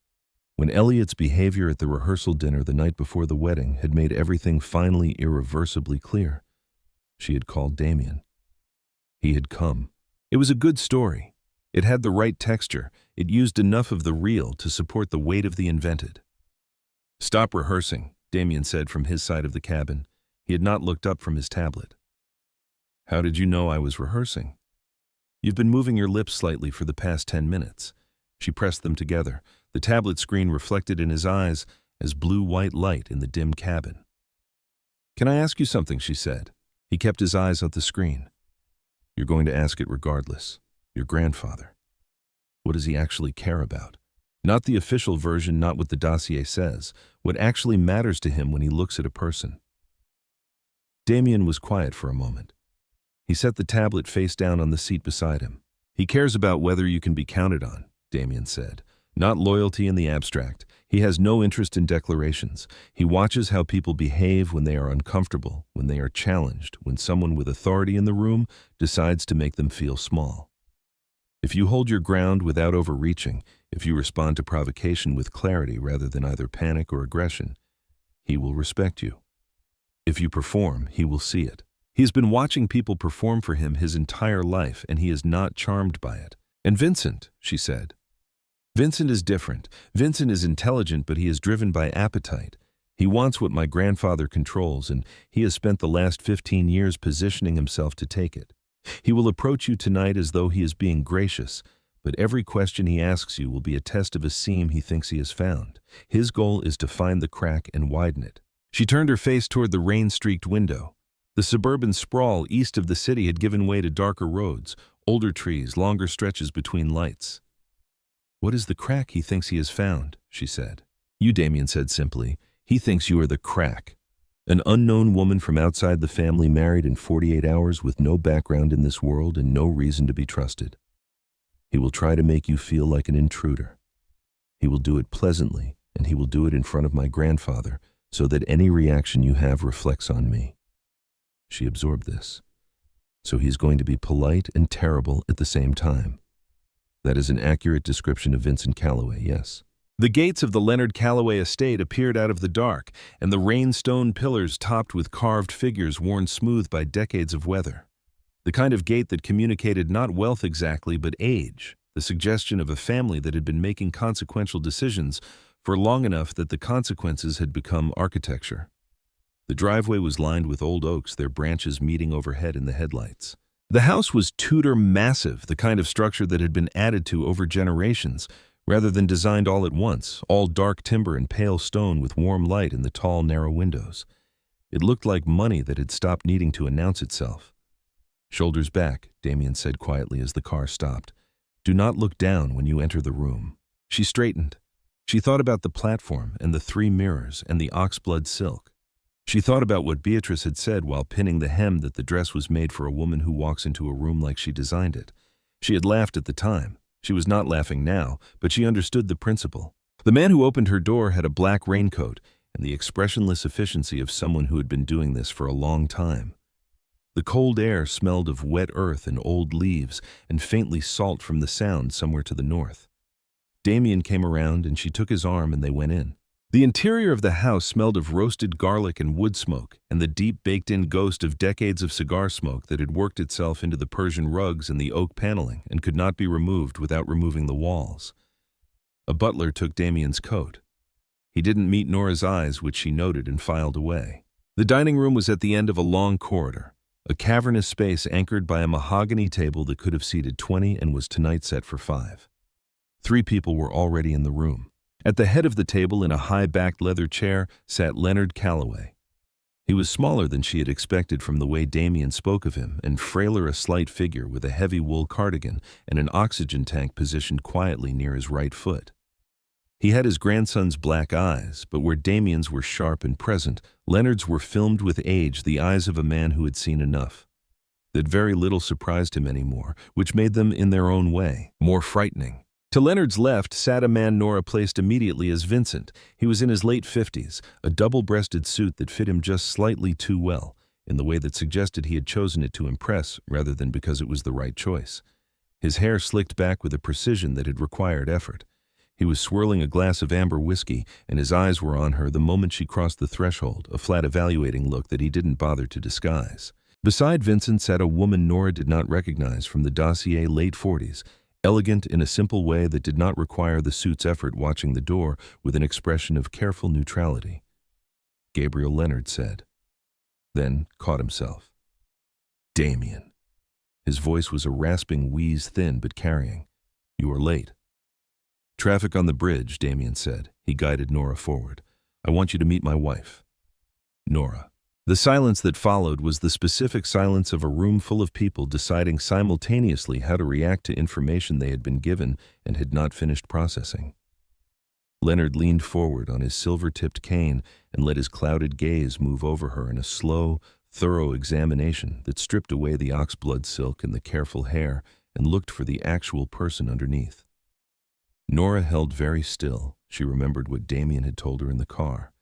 When Elliot's behavior at the rehearsal dinner the night before the wedding had made everything finally irreversibly clear, she had called Damien. He had come. It was a good story. It had the right texture. It used enough of the real to support the weight of the invented. "Stop rehearsing," Damien said from his side of the cabin. He had not looked up from his tablet. "How did you know I was rehearsing?" "You've been moving your lips slightly for the past 10 minutes. She pressed them together. The tablet screen reflected in his eyes as blue-white light in the dim cabin. "Can I ask you something?" she said. He kept his eyes on the screen. "You're going to ask it regardless. Your grandfather. What does he actually care about? Not the official version, not what the dossier says. What actually matters to him when he looks at a person." Damien was quiet for a moment. He set the tablet face down on the seat beside him. "He cares about whether you can be counted on," Damien said. "Not loyalty in the abstract. He has no interest in declarations. He watches how people behave when they are uncomfortable, when they are challenged, when someone with authority in the room decides to make them feel small. If you hold your ground without overreaching, if you respond to provocation with clarity rather than either panic or aggression, he will respect you. If you perform, he will see it. He has been watching people perform for him his entire life, and he is not charmed by it. And Vincent," she said. "Vincent is different. Vincent is intelligent, but he is driven by appetite. He wants what my grandfather controls, and he has spent the last 15 years positioning himself to take it. He will approach you tonight as though he is being gracious, but every question he asks you will be a test of a seam he thinks he has found. His goal is to find the crack and widen it." She turned her face toward the rain-streaked window. The suburban sprawl east of the city had given way to darker roads, older trees, longer stretches between lights. "What is the crack he thinks he has found?" she said. "You," Damien said simply. "He thinks you are the crack. An unknown woman from outside the family, married in 48 hours with no background in this world and no reason to be trusted. He will try to make you feel like an intruder. He will do it pleasantly, and he will do it in front of my grandfather, so that any reaction you have reflects on me." She absorbed this. "So he's going to be polite and terrible at the same time." That is an accurate description of Vincent Calloway, yes. The gates of the Leonard Calloway estate appeared out of the dark, and the rain-stone pillars topped with carved figures worn smooth by decades of weather. The kind of gate that communicated not wealth exactly, but age, the suggestion of a family that had been making consequential decisions for long enough that the consequences had become architecture. The driveway was lined with old oaks, their branches meeting overhead in the headlights. The house was Tudor massive, the kind of structure that had been added to over generations, rather than designed all at once, all dark timber and pale stone with warm light in the tall, narrow windows. It looked like money that had stopped needing to announce itself. "Shoulders back," Damien said quietly as the car stopped. "Do not look down when you enter the room." She straightened. She thought about the platform and the 3 mirrors and the oxblood silk. She thought about what Beatrice had said while pinning the hem that the dress was made for a woman who walks into a room like she designed it. She had laughed at the time. She was not laughing now, but she understood the principle. The man who opened her door had a black raincoat and the expressionless efficiency of someone who had been doing this for a long time. The cold air smelled of wet earth and old leaves and faintly salt from the sound somewhere to the north. Damien came around and she took his arm and they went in. The interior of the house smelled of roasted garlic and wood smoke, and the deep baked-in ghost of decades of cigar smoke that had worked itself into the Persian rugs and the oak paneling and could not be removed without removing the walls. A butler took Damien's coat. He didn't meet Nora's eyes, which she noted and filed away. The dining room was at the end of a long corridor, a cavernous space anchored by a mahogany table that could have seated 20 and was tonight set for 5. 3 people were already in the room. At the head of the table, in a high-backed leather chair, sat Leonard Calloway. He was smaller than she had expected from the way Damien spoke of him, and frailer a slight figure with a heavy wool cardigan and an oxygen tank positioned quietly near his right foot. He had his grandson's black eyes, but where Damien's were sharp and present, Leonard's were filmed with age, the eyes of a man who had seen enough. That very little surprised him anymore, which made them, in their own way, more frightening. To Leonard's left sat a man Nora placed immediately as Vincent. He was in his late 50s, a double-breasted suit that fit him just slightly too well, in the way that suggested he had chosen it to impress rather than because it was the right choice. His hair slicked back with a precision that had required effort. He was swirling a glass of amber whiskey, and his eyes were on her the moment she crossed the threshold, a flat evaluating look that he didn't bother to disguise. Beside Vincent sat a woman Nora did not recognize from the dossier, late 40s, elegant in a simple way that did not require the suit's effort, watching the door with an expression of careful neutrality. Gabriel, Leonard said. Then caught himself. Damien. His voice was a rasping wheeze, thin but carrying. You are late. Traffic on the bridge, Damien said. He guided Nora forward. I want you to meet my wife. Nora. The silence that followed was the specific silence of a room full of people deciding simultaneously how to react to information they had been given and had not finished processing. Leonard leaned forward on his silver-tipped cane and let his clouded gaze move over her in a slow, thorough examination that stripped away the oxblood silk and the careful hair and looked for the actual person underneath. Nora held very still. She remembered what Damien had told her in the car.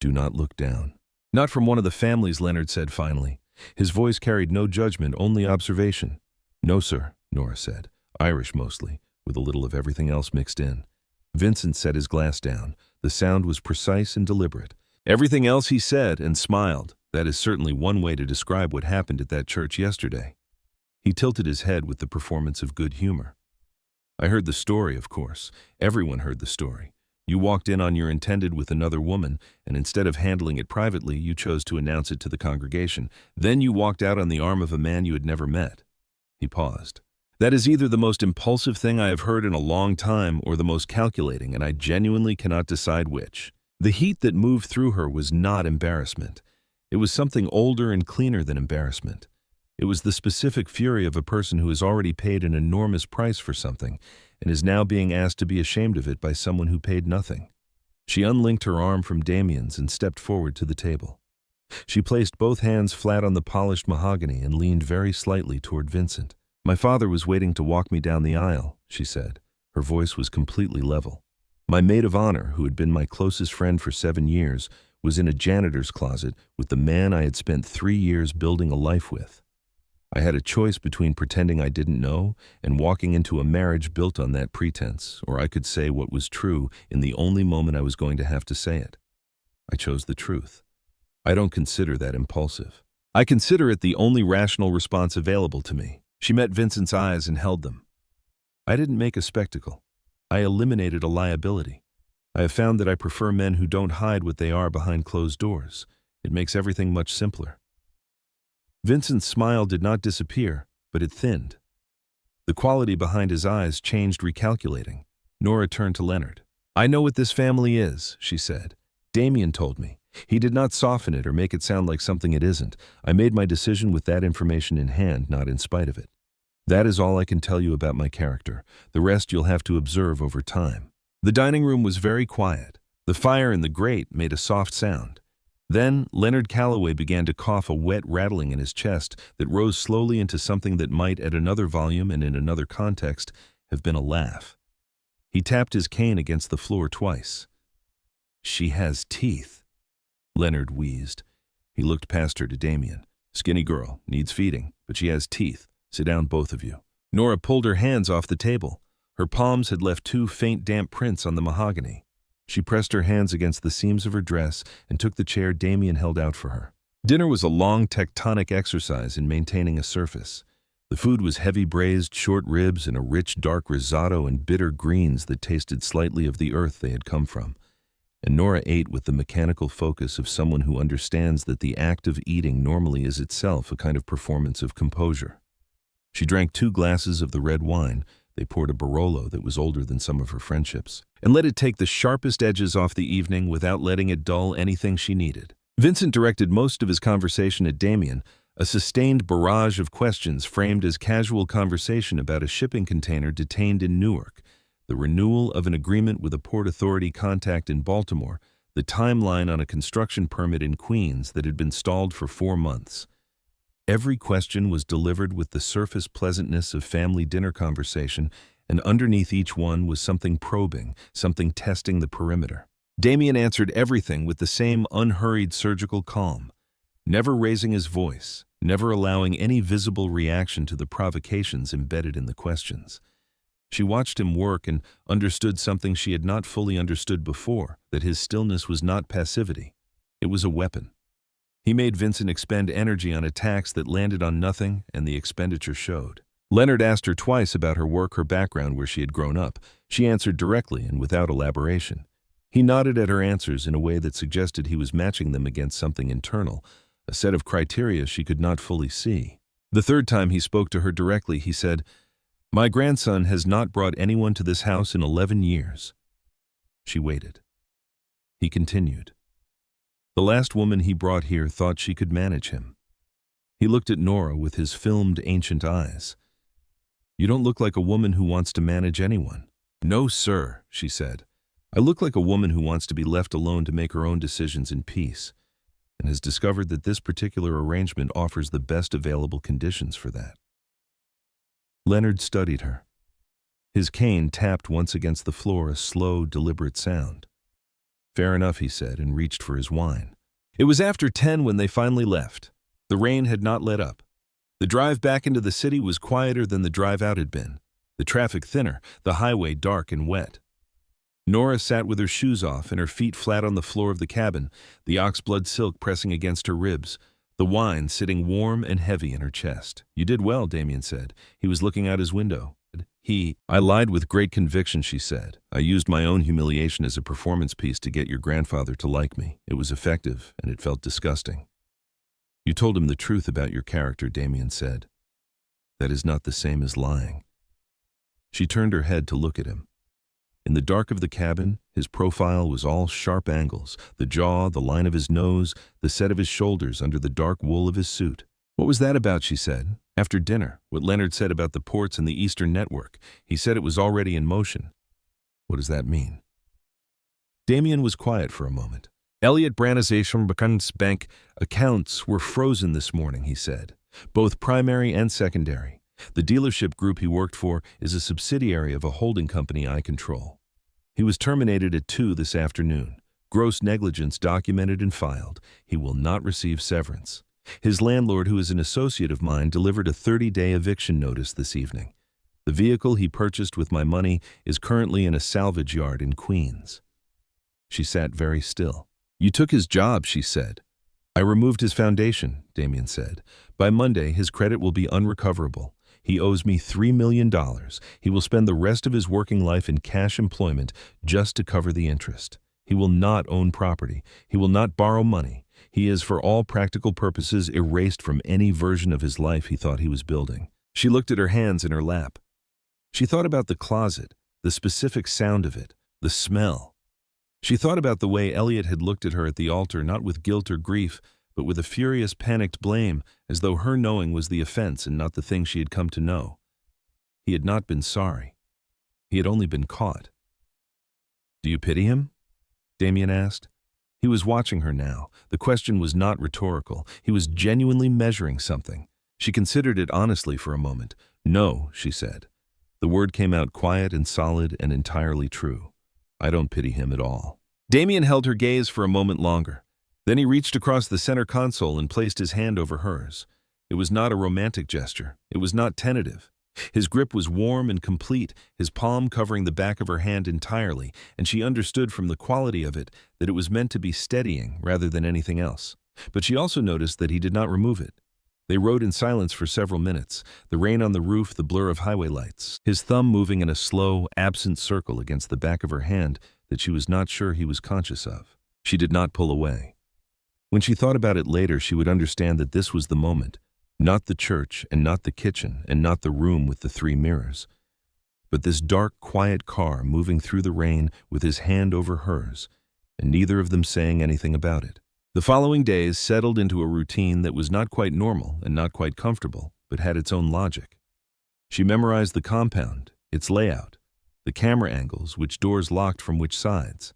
Do not look down. Not from one of the families, Leonard said finally. His voice carried no judgment, only observation. No, sir, Nora said. Irish mostly, with a little of everything else mixed in. Vincent set his glass down. The sound was precise and deliberate. Everything else, he said, and smiled. That is certainly one way to describe what happened at that church yesterday. He tilted his head with the performance of good humor. I heard the story, of course. Everyone heard the story. You walked in on your intended with another woman, and instead of handling it privately, you chose to announce it to the congregation. Then you walked out on the arm of a man you had never met. He paused. That is either the most impulsive thing I have heard in a long time or the most calculating, and I genuinely cannot decide which. The heat that moved through her was not embarrassment. It was something older and cleaner than embarrassment. It was the specific fury of a person who has already paid an enormous price for something and is now being asked to be ashamed of it by someone who paid nothing. She unlinked her arm from Damien's and stepped forward to the table. She placed both hands flat on the polished mahogany and leaned very slightly toward Vincent. My father was waiting to walk me down the aisle, she said. Her voice was completely level. My maid of honor, who had been my closest friend for 7 years, was in a janitor's closet with the man I had spent 3 years building a life with. I had a choice between pretending I didn't know and walking into a marriage built on that pretense, or I could say what was true in the only moment I was going to have to say it. I chose the truth. I don't consider that impulsive. I consider it the only rational response available to me. She met Vincent's eyes and held them. I didn't make a spectacle. I eliminated a liability. I have found that I prefer men who don't hide what they are behind closed doors. It makes everything much simpler. Vincent's smile did not disappear, but it thinned. The quality behind his eyes changed, recalculating. Nora turned to Leonard. I know what this family is, she said. Damien told me. He did not soften it or make it sound like something it isn't. I made my decision with that information in hand, not in spite of it. That is all I can tell you about my character. The rest you'll have to observe over time. The dining room was very quiet. The fire in the grate made a soft sound. Then Leonard Calloway began to cough, a wet rattling in his chest that rose slowly into something that might, at another volume and in another context, have been a laugh. He tapped his cane against the floor twice. She has teeth, Leonard wheezed. He looked past her to Damien. Skinny girl, needs feeding, but she has teeth. Sit down, both of you. Nora pulled her hands off the table. Her palms had left 2 faint damp prints on the mahogany. She pressed her hands against the seams of her dress and took the chair Damien held out for her. Dinner was a long tectonic exercise in maintaining a surface. The food was heavy braised short ribs and a rich dark risotto and bitter greens that tasted slightly of the earth they had come from. And Nora ate with the mechanical focus of someone who understands that the act of eating normally is itself a kind of performance of composure. She drank 2 glasses of the red wine. They poured a Barolo that was older than some of her friendships, and let it take the sharpest edges off the evening without letting it dull anything she needed. Vincent directed most of his conversation at Damien, a sustained barrage of questions framed as casual conversation about a shipping container detained in Newark, the renewal of an agreement with a Port Authority contact in Baltimore, the timeline on a construction permit in Queens that had been stalled for 4 months. Every question was delivered with the surface pleasantness of family dinner conversation, and underneath each one was something probing, something testing the perimeter. Damien answered everything with the same unhurried surgical calm, never raising his voice, never allowing any visible reaction to the provocations embedded in the questions. She watched him work and understood something she had not fully understood before, that his stillness was not passivity. It was a weapon. He made Vincent expend energy on attacks that landed on nothing, and the expenditure showed. Leonard asked her twice about her work, her background, where she had grown up. She answered directly and without elaboration. He nodded at her answers in a way that suggested he was matching them against something internal, a set of criteria she could not fully see. The third time he spoke to her directly, he said, "My grandson has not brought anyone to this house in 11 years. She waited. He continued. The last woman he brought here thought she could manage him. He looked at Nora with his filmed ancient eyes. You don't look like a woman who wants to manage anyone. No, sir, she said. I look like a woman who wants to be left alone to make her own decisions in peace, and has discovered that this particular arrangement offers the best available conditions for that. Leonard studied her. His cane tapped once against the floor, a slow, deliberate sound. Fair enough, he said, and reached for his wine. It was after 10 when they finally left. The rain had not let up. The drive back into the city was quieter than the drive out had been, the traffic thinner, the highway dark and wet. Nora sat with her shoes off and her feet flat on the floor of the cabin, the oxblood silk pressing against her ribs, the wine sitting warm and heavy in her chest. You did well, Damien said. He was looking out his window. I lied with great conviction, she said. I used my own humiliation as a performance piece to get your grandfather to like me. It was effective, and it felt disgusting. You told him the truth about your character, Damien said. That is not the same as lying. She turned her head to look at him. In the dark of the cabin, his profile was all sharp angles, the jaw, the line of his nose, the set of his shoulders under the dark wool of his suit. What was that about, she said. After dinner, what Leonard said about the ports and the Eastern Network. He said it was already in motion. What does that mean? Damien was quiet for a moment. Elliot Branization Bank accounts were frozen this morning, he said, both primary and secondary. The dealership group he worked for is a subsidiary of a holding company I control. He was terminated at 2 this afternoon. Gross negligence documented and filed. He will not receive severance. His landlord, who is an associate of mine, delivered a 30-day eviction notice this evening. The vehicle he purchased with my money is currently in a salvage yard in Queens. She sat very still. You took his job, she said. I removed his foundation, Damien said. By Monday, his credit will be unrecoverable. He owes me $3 million. He will spend the rest of his working life in cash employment just to cover the interest. He will not own property. He will not borrow money. He is, for all practical purposes, erased from any version of his life he thought he was building. She looked at her hands in her lap. She thought about the closet, the specific sound of it, the smell. She thought about the way Elliot had looked at her at the altar, not with guilt or grief, but with a furious, panicked blame, as though her knowing was the offense and not the thing she had come to know. He had not been sorry. He had only been caught. Do you pity him? Damien asked. He was watching her now. The question was not rhetorical. He was genuinely measuring something. She considered it honestly for a moment. No, she said. The word came out quiet and solid and entirely true. I don't pity him at all. Damien held her gaze for a moment longer. Then he reached across the center console and placed his hand over hers. It was not a romantic gesture. It was not tentative. His grip was warm and complete, his palm covering the back of her hand entirely, and she understood from the quality of it that it was meant to be steadying rather than anything else. But she also noticed that he did not remove it. They rode in silence for several minutes, the rain on the roof, the blur of highway lights, his thumb moving in a slow, absent circle against the back of her hand that she was not sure he was conscious of. She did not pull away. When she thought about it later, she would understand that this was the moment, not the church and not the kitchen and not the room with the 3 mirrors, but this dark, quiet car moving through the rain with his hand over hers, and neither of them saying anything about it. The following days settled into a routine that was not quite normal and not quite comfortable, but had its own logic. She memorized the compound, its layout, the camera angles, which doors locked from which sides.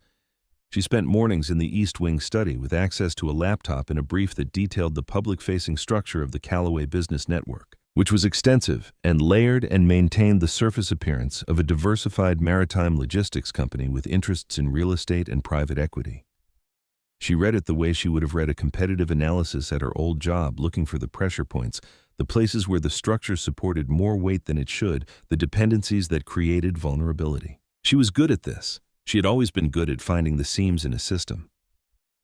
She spent mornings in the East Wing study with access to a laptop and a brief that detailed the public-facing structure of the Callaway business network, which was extensive and layered and maintained the surface appearance of a diversified maritime logistics company with interests in real estate and private equity. She read it the way she would have read a competitive analysis at her old job, looking for the pressure points, the places where the structure supported more weight than it should, the dependencies that created vulnerability. She was good at this. She had always been good at finding the seams in a system.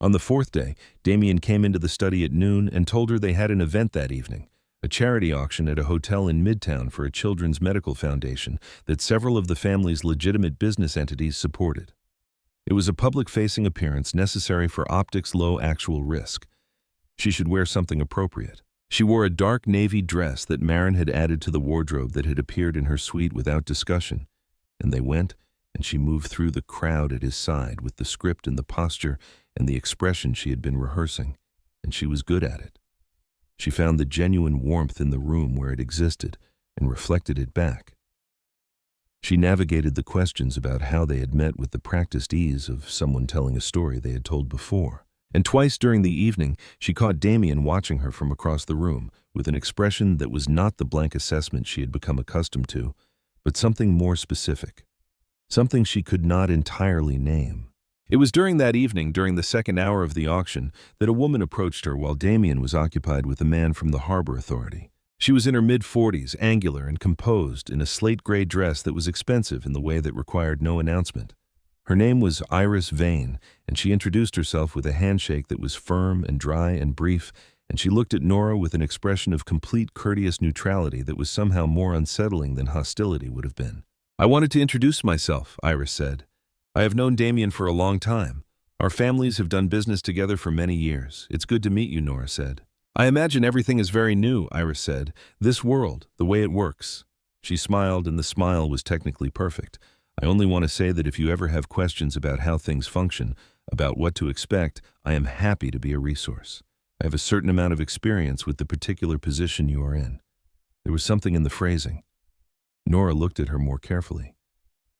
On the 4th day, Damien came into the study at noon and told her they had an event that evening, a charity auction at a hotel in Midtown for a children's medical foundation that several of the family's legitimate business entities supported. It was a public-facing appearance necessary for optics' low actual risk. She should wear something appropriate. She wore a dark navy dress that Marin had added to the wardrobe that had appeared in her suite without discussion, and they went, and she moved through the crowd at his side with the script and the posture and the expression she had been rehearsing, and she was good at it. She found the genuine warmth in the room where it existed and reflected it back. She navigated the questions about how they had met with the practiced ease of someone telling a story they had told before. And twice during the evening, she caught Damien watching her from across the room with an expression that was not the blank assessment she had become accustomed to, but something more specific, something she could not entirely name. It was during that evening, during the 2nd hour of the auction, that a woman approached her while Damien was occupied with a man from the Harbor Authority. She was in her mid-40s, angular and composed, in a slate-gray dress that was expensive in the way that required no announcement. Her name was Iris Vane, and she introduced herself with a handshake that was firm and dry and brief, and she looked at Nora with an expression of complete courteous neutrality that was somehow more unsettling than hostility would have been. "I wanted to introduce myself," Iris said. "I have known Damien for a long time. Our families have done business together for many years. It's good to meet you," Nora said. "I imagine everything is very new," Iris said. "This world, the way it works." She smiled, and the smile was technically perfect. "I only want to say that if you ever have questions about how things function, about what to expect, I am happy to be a resource. I have a certain amount of experience with the particular position you are in." There was something in the phrasing. Nora looked at her more carefully.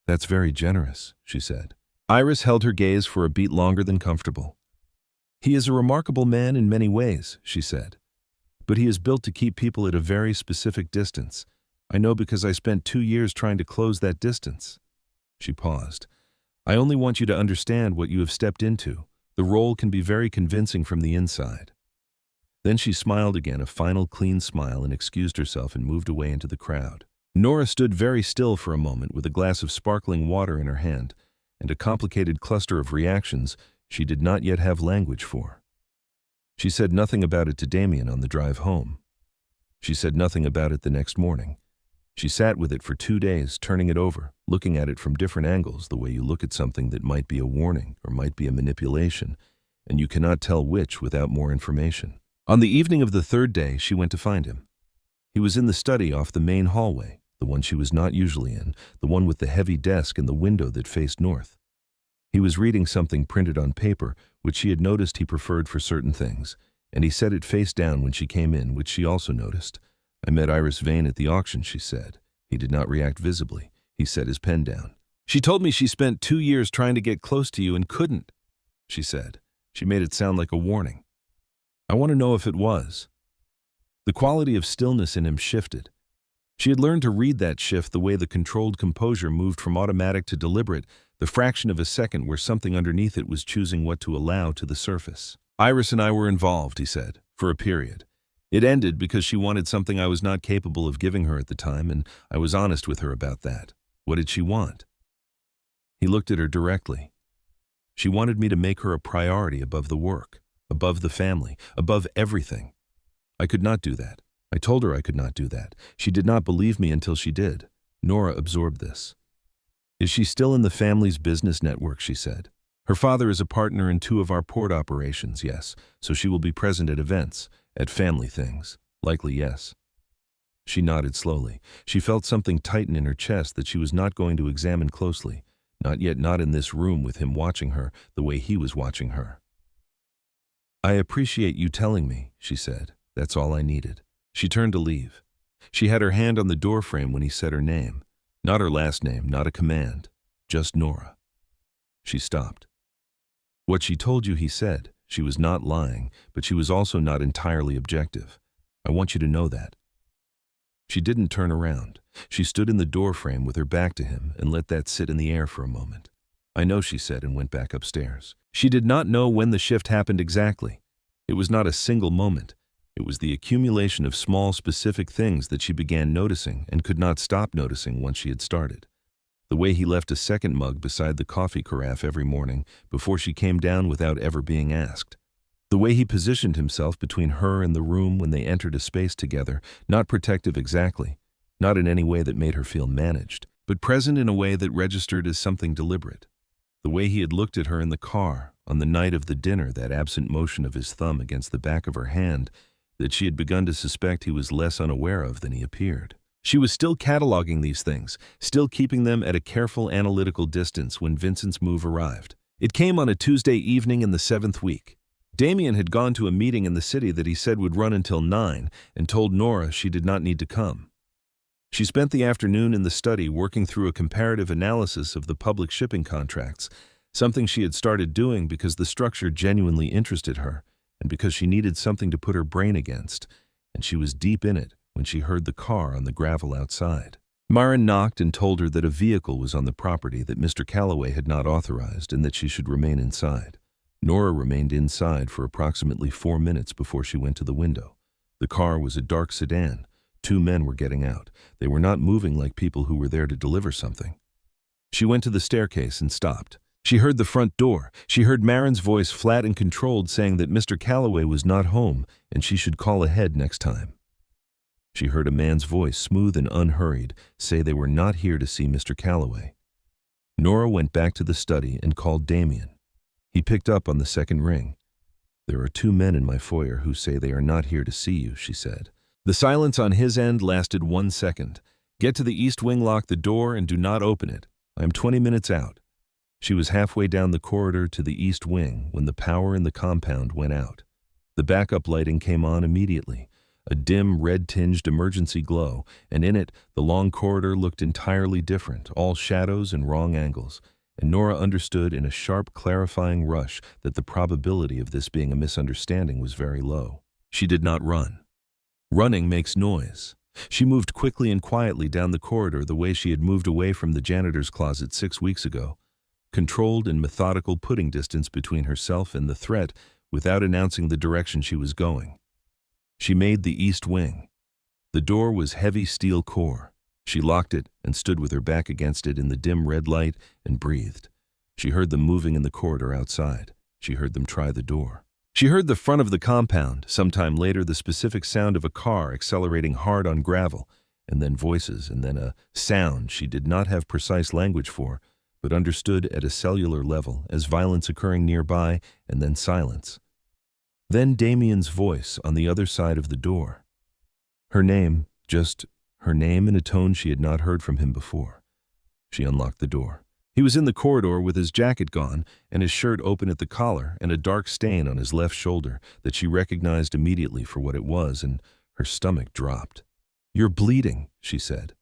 "That's very generous," she said. Iris held her gaze for a beat longer than comfortable. "He is a remarkable man in many ways," she said. "But he is built to keep people at a very specific distance. I know because I spent 2 years trying to close that distance." She paused. "I only want you to understand what you have stepped into. The role can be very convincing from the inside." Then she smiled again, a final clean smile, and excused herself and moved away into the crowd. Nora stood very still for a moment with a glass of sparkling water in her hand and a complicated cluster of reactions she did not yet have language for. She said nothing about it to Damien on the drive home. She said nothing about it the next morning. She sat with it for 2 days, turning it over, looking at it from different angles, the way you look at something that might be a warning or might be a manipulation, and you cannot tell which without more information. On the evening of the 3rd day, she went to find him. He was in the study off the main hallway, the one she was not usually in, the one with the heavy desk and the window that faced north. He was reading something printed on paper, which she had noticed he preferred for certain things, and he set it face down when she came in, which she also noticed. "I met Iris Vane at the auction," she said. He did not react visibly. He set his pen down. "She told me she spent 2 years trying to get close to you and couldn't," she said. She made it sound like a warning. "I want to know if it was." The quality of stillness in him shifted. She had learned to read that shift the way the controlled composure moved from automatic to deliberate, the fraction of a second where something underneath it was choosing what to allow to the surface. "Iris and I were involved," he said, "for a period. It ended because she wanted something I was not capable of giving her at the time, and I was honest with her about that. What did she want? He looked at her directly. She wanted me to make her a priority above the work, above the family, above everything. I could not do that. I told her I could not do that. She did not believe me until she did. Nora absorbed this. Is she still in the family's business network, she said. Her father is a partner in 2 of our port operations, yes, so she will be present at events, at family things. Likely, yes. She nodded slowly. She felt something tighten in her chest that she was not going to examine closely, not yet, not in this room with him watching her the way he was watching her. I appreciate you telling me, she said. That's all I needed. She turned to leave. She had her hand on the doorframe when he said her name. Not her last name, not a command. Just Nora. She stopped. What she told you, he said. She was not lying, but she was also not entirely objective. I want you to know that. She didn't turn around. She stood in the doorframe with her back to him and let that sit in the air for a moment. I know, she said, and went back upstairs. She did not know when the shift happened exactly. It was not a single moment. It was the accumulation of small, specific things that she began noticing and could not stop noticing once she had started. The way he left a second mug beside the coffee carafe every morning before she came down without ever being asked. The way he positioned himself between her and the room when they entered a space together, not protective exactly, not in any way that made her feel managed, but present in a way that registered as something deliberate. The way he had looked at her in the car, on the night of the dinner, that absent motion of his thumb against the back of her hand that she had begun to suspect he was less unaware of than he appeared. She was still cataloging these things, still keeping them at a careful analytical distance when Vincent's move arrived. It came on a Tuesday evening in the 7th week. Damien had gone to a meeting in the city that he said would run until 9 and told Nora she did not need to come. She spent the afternoon in the study working through a comparative analysis of the public shipping contracts, something she had started doing because the structure genuinely interested her and because she needed something to put her brain against, and she was deep in it when she heard the car on the gravel outside. Myron knocked and told her that a vehicle was on the property that Mr. Calloway had not authorized and that she should remain inside. Nora remained inside for approximately 4 minutes before she went to the window. The car was a dark sedan. 2 men were getting out. They were not moving like people who were there to deliver something. She went to the staircase and stopped. She heard the front door. She heard Marin's voice, flat and controlled, saying that Mr. Calloway was not home and she should call ahead next time. She heard a man's voice, smooth and unhurried, say they were not here to see Mr. Calloway. Nora went back to the study and called Damien. He picked up on the second ring. There are 2 men in my foyer who say they are not here to see you, she said. The silence on his end lasted 1 second. Get to the east wing, lock the door, and do not open it. I am 20 minutes out. She was halfway down the corridor to the east wing when the power in the compound went out. The backup lighting came on immediately, a dim, red-tinged emergency glow, and in it, the long corridor looked entirely different, all shadows and wrong angles, and Nora understood in a sharp, clarifying rush that the probability of this being a misunderstanding was very low. She did not run. Running makes noise. She moved quickly and quietly down the corridor the way she had moved away from the janitor's closet 6 weeks ago, controlled and methodical, putting distance between herself and the threat without announcing the direction she was going. She made the east wing. The door was heavy steel core. She locked it and stood with her back against it in the dim red light and breathed. She heard them moving in the corridor outside. She heard them try the door. She heard the front of the compound, sometime later the specific sound of a car accelerating hard on gravel, and then voices, and then a sound she did not have precise language for, but understood at a cellular level as violence occurring nearby, and then silence. Then Damien's voice on the other side of the door. Her name, just her name in a tone she had not heard from him before. She unlocked the door. He was in the corridor with his jacket gone and his shirt open at the collar and a dark stain on his left shoulder that she recognized immediately for what it was, and her stomach dropped. "You're bleeding," she said.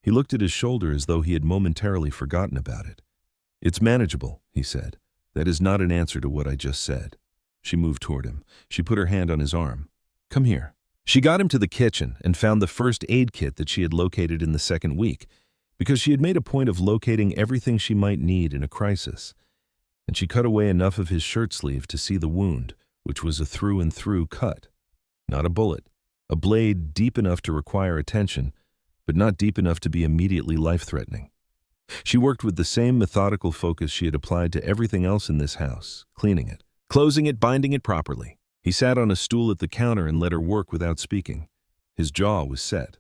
He looked at his shoulder as though he had momentarily forgotten about it. "It's manageable," he said. "That is not an answer to what I just said." She moved toward him. She put her hand on his arm. "Come here." She got him to the kitchen and found the first aid kit that she had located in the 2nd week, because she had made a point of locating everything she might need in a crisis. And she cut away enough of his shirt sleeve to see the wound, which was a through-and-through cut. Not a bullet, A blade deep enough to require attention, but not deep enough to be immediately life-threatening. She worked with the same methodical focus she had applied to everything else in this house, cleaning it, closing it, binding it properly. He sat on a stool at the counter and let her work without speaking. His jaw was set.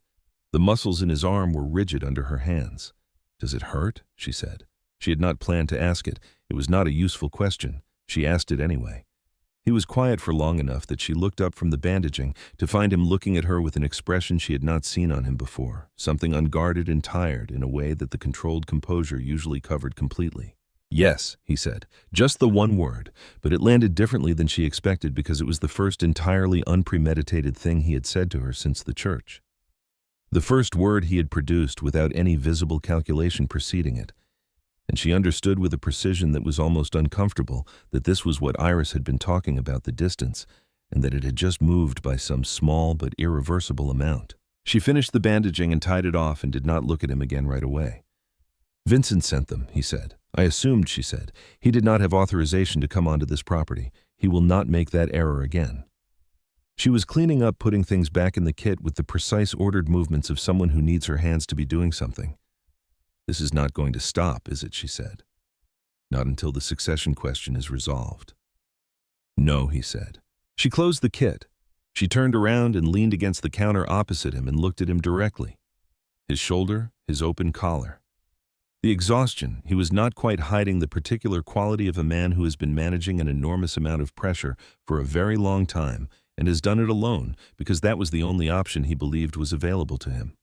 The muscles in his arm were rigid under her hands. "Does it hurt?" she said. She had not planned to ask it. It was not a useful question. She asked it anyway. He was quiet for long enough that she looked up from the bandaging to find him looking at her with an expression she had not seen on him before, something unguarded and tired in a way that the controlled composure usually covered completely. "Yes," he said, just the one word, but it landed differently than she expected because it was the first entirely unpremeditated thing he had said to her since the church. The first word he had produced without any visible calculation preceding it. And she understood with a precision that was almost uncomfortable that this was what Iris had been talking about the distance, and that it had just moved by some small but irreversible amount. She finished the bandaging and tied it off and did not look at him again right away. "Vincent sent them," he said. "I assumed," she said. "He did not have authorization to come onto this property. He will not make that error again." She was cleaning up, putting things back in the kit with the precise ordered movements of someone who needs her hands to be doing something. "This is not going to stop, is it?" she said. "Not until the succession question is resolved." "No," he said. She closed the kit. She turned around and leaned against the counter opposite him and looked at him directly. His shoulder, his open collar. The exhaustion, he was not quite hiding the particular quality of a man who has been managing an enormous amount of pressure for a very long time and has done it alone because that was the only option he believed was available to him.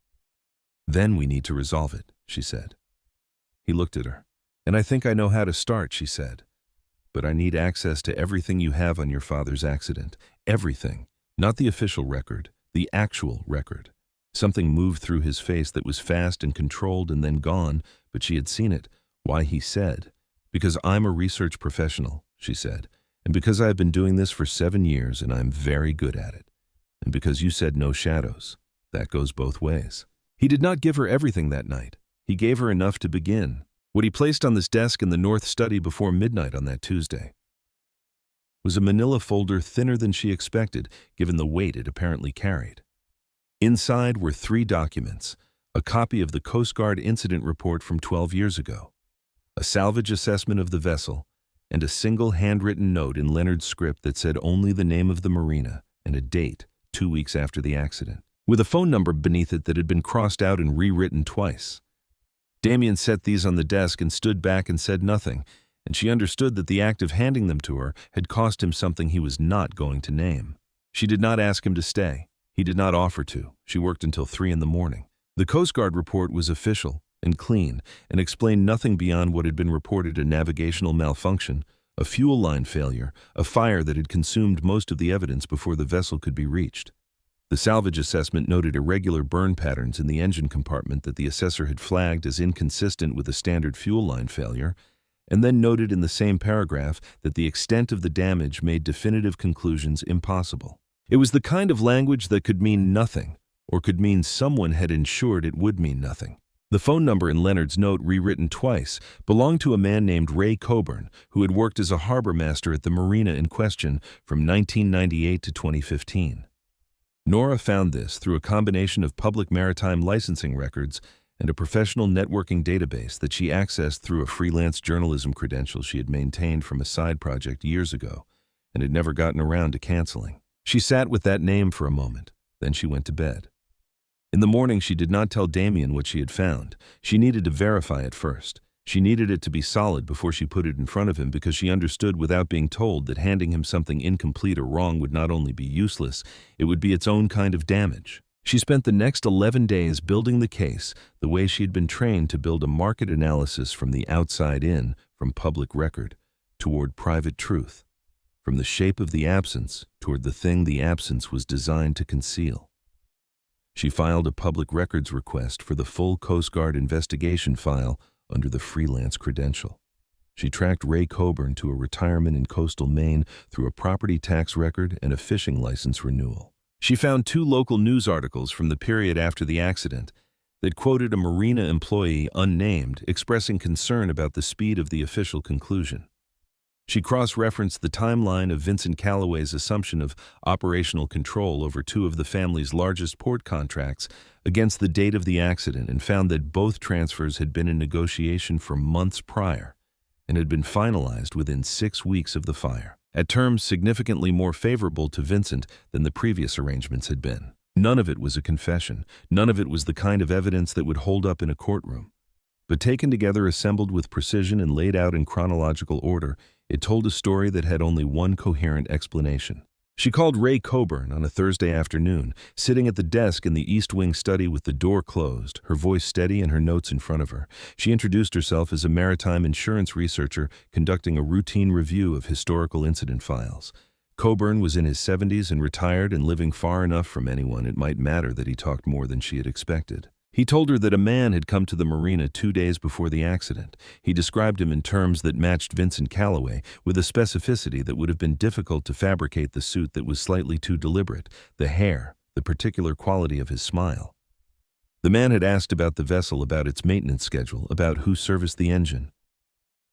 "Then we need to resolve it," she said. He looked at her. "And I think I know how to start," she said. "But I need access to everything you have on your father's accident. Everything. Not the official record, the actual record." Something moved through his face that was fast and controlled and then gone, but she had seen it. "Why," he said. "Because I'm a research professional," she said. "And because I have been doing this for 7 years and I'm very good at it. And because you said no shadows. That goes both ways." He did not give her everything that night. He gave her enough to begin. What he placed on this desk in the north study before midnight on that Tuesday was a manila folder thinner than she expected, given the weight it apparently carried. Inside were 3 documents: a copy of the Coast Guard incident report from 12 years ago, a salvage assessment of the vessel, and a single handwritten note in Leonard's script that said only the name of the marina and a date, 2 weeks after the accident, with a phone number beneath it that had been crossed out and rewritten twice. Damien set these on the desk and stood back and said nothing, and she understood that the act of handing them to her had cost him something he was not going to name. She did not ask him to stay. He did not offer to. She worked until 3 in the morning. The Coast Guard report was official and clean and explained nothing beyond what had been reported: a navigational malfunction, a fuel line failure, a fire that had consumed most of the evidence before the vessel could be reached. The salvage assessment noted irregular burn patterns in the engine compartment that the assessor had flagged as inconsistent with a standard fuel line failure, and then noted in the same paragraph that the extent of the damage made definitive conclusions impossible. It was the kind of language that could mean nothing, or could mean someone had ensured it would mean nothing. The phone number in Leonard's note, rewritten twice, belonged to a man named Ray Coburn, who had worked as a harbor master at the marina in question from 1998 to 2015. Nora found this through a combination of public maritime licensing records and a professional networking database that she accessed through a freelance journalism credential she had maintained from a side project years ago and had never gotten around to canceling. She sat with that name for a moment, then she went to bed. In the morning, she did not tell Damien what she had found. She needed to verify it first. She needed it to be solid before she put it in front of him, because she understood without being told that handing him something incomplete or wrong would not only be useless, it would be its own kind of damage. She spent the next 11 days building the case the way she had been trained to build a market analysis, from the outside in, from public record, toward private truth, from the shape of the absence toward the thing the absence was designed to conceal. She filed a public records request for the full Coast Guard investigation file under the freelance credential. She tracked Ray Coburn to a retirement in coastal Maine through a property tax record and a fishing license renewal. She found 2 local news articles from the period after the accident that quoted a marina employee, unnamed, expressing concern about the speed of the official conclusion. She cross-referenced the timeline of Vincent Calloway's assumption of operational control over two of the family's largest port contracts against the date of the accident and found that both transfers had been in negotiation for months prior and had been finalized within 6 weeks of the fire, at terms significantly more favorable to Vincent than the previous arrangements had been. None of it was a confession. None of it was the kind of evidence that would hold up in a courtroom. But taken together, assembled with precision and laid out in chronological order, it told a story that had only one coherent explanation. She called Ray Coburn on a Thursday afternoon, sitting at the desk in the East Wing study with the door closed, her voice steady and her notes in front of her. She introduced herself as a maritime insurance researcher conducting a routine review of historical incident files. Coburn was in his 70s and retired and living far enough from anyone it might matter that he talked more than she had expected. He told her that a man had come to the marina 2 days before the accident. He described him in terms that matched Vincent Calloway with a specificity that would have been difficult to fabricate. The suit that was slightly too deliberate, the hair, the particular quality of his smile. The man had asked about the vessel, about its maintenance schedule, about who serviced the engine.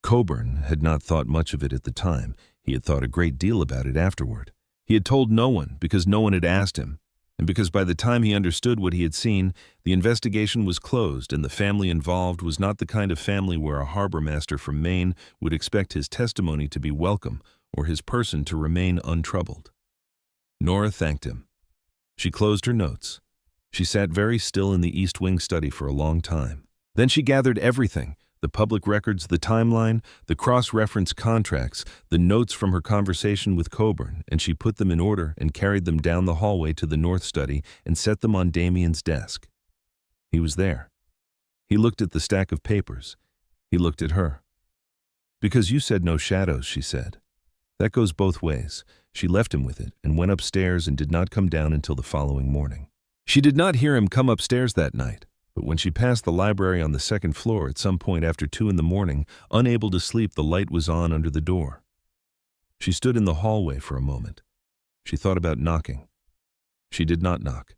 Coburn had not thought much of it at the time. He had thought a great deal about it afterward. He had told no one because no one had asked him, and because by the time he understood what he had seen, the investigation was closed and the family involved was not the kind of family where a harbor master from Maine would expect his testimony to be welcome or his person to remain untroubled. Nora thanked him. She closed her notes. She sat very still in the East Wing study for a long time. Then she gathered everything: the public records, the timeline, the cross-reference contracts, the notes from her conversation with Coburn, and she put them in order and carried them down the hallway to the North study and set them on Damien's desk. He was there. He looked at the stack of papers. He looked at her. "Because you said no shadows," she said. "That goes both ways." She left him with it and went upstairs and did not come down until the following morning. She did not hear him come upstairs that night. But when she passed the library on the second floor at some point after 2 in the morning, unable to sleep, the light was on under the door. She stood in the hallway for a moment. She thought about knocking. She did not knock.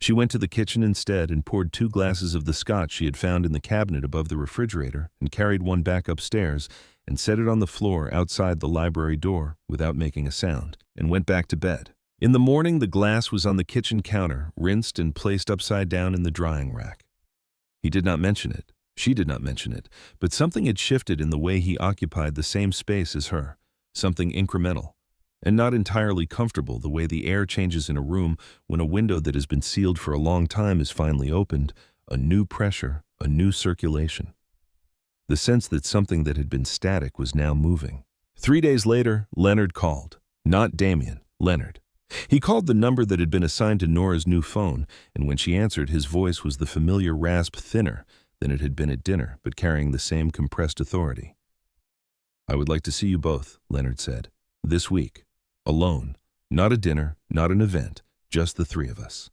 She went to the kitchen instead and poured 2 glasses of the scotch she had found in the cabinet above the refrigerator and carried one back upstairs and set it on the floor outside the library door without making a sound, and went back to bed. In the morning, the glass was on the kitchen counter, rinsed and placed upside down in the drying rack. He did not mention it. She did not mention it. But something had shifted in the way he occupied the same space as her. Something incremental, and not entirely comfortable, the way the air changes in a room when a window that has been sealed for a long time is finally opened, a new pressure, a new circulation. The sense that something that had been static was now moving. 3 days later, Leonard called. Not Damien, Leonard. He called the number that had been assigned to Nora's new phone, and when she answered, his voice was the familiar rasp, thinner than it had been at dinner, but carrying the same compressed authority. "I would like to see you both," Leonard said. "This week. Alone. Not a dinner, not an event, just the 3 of us."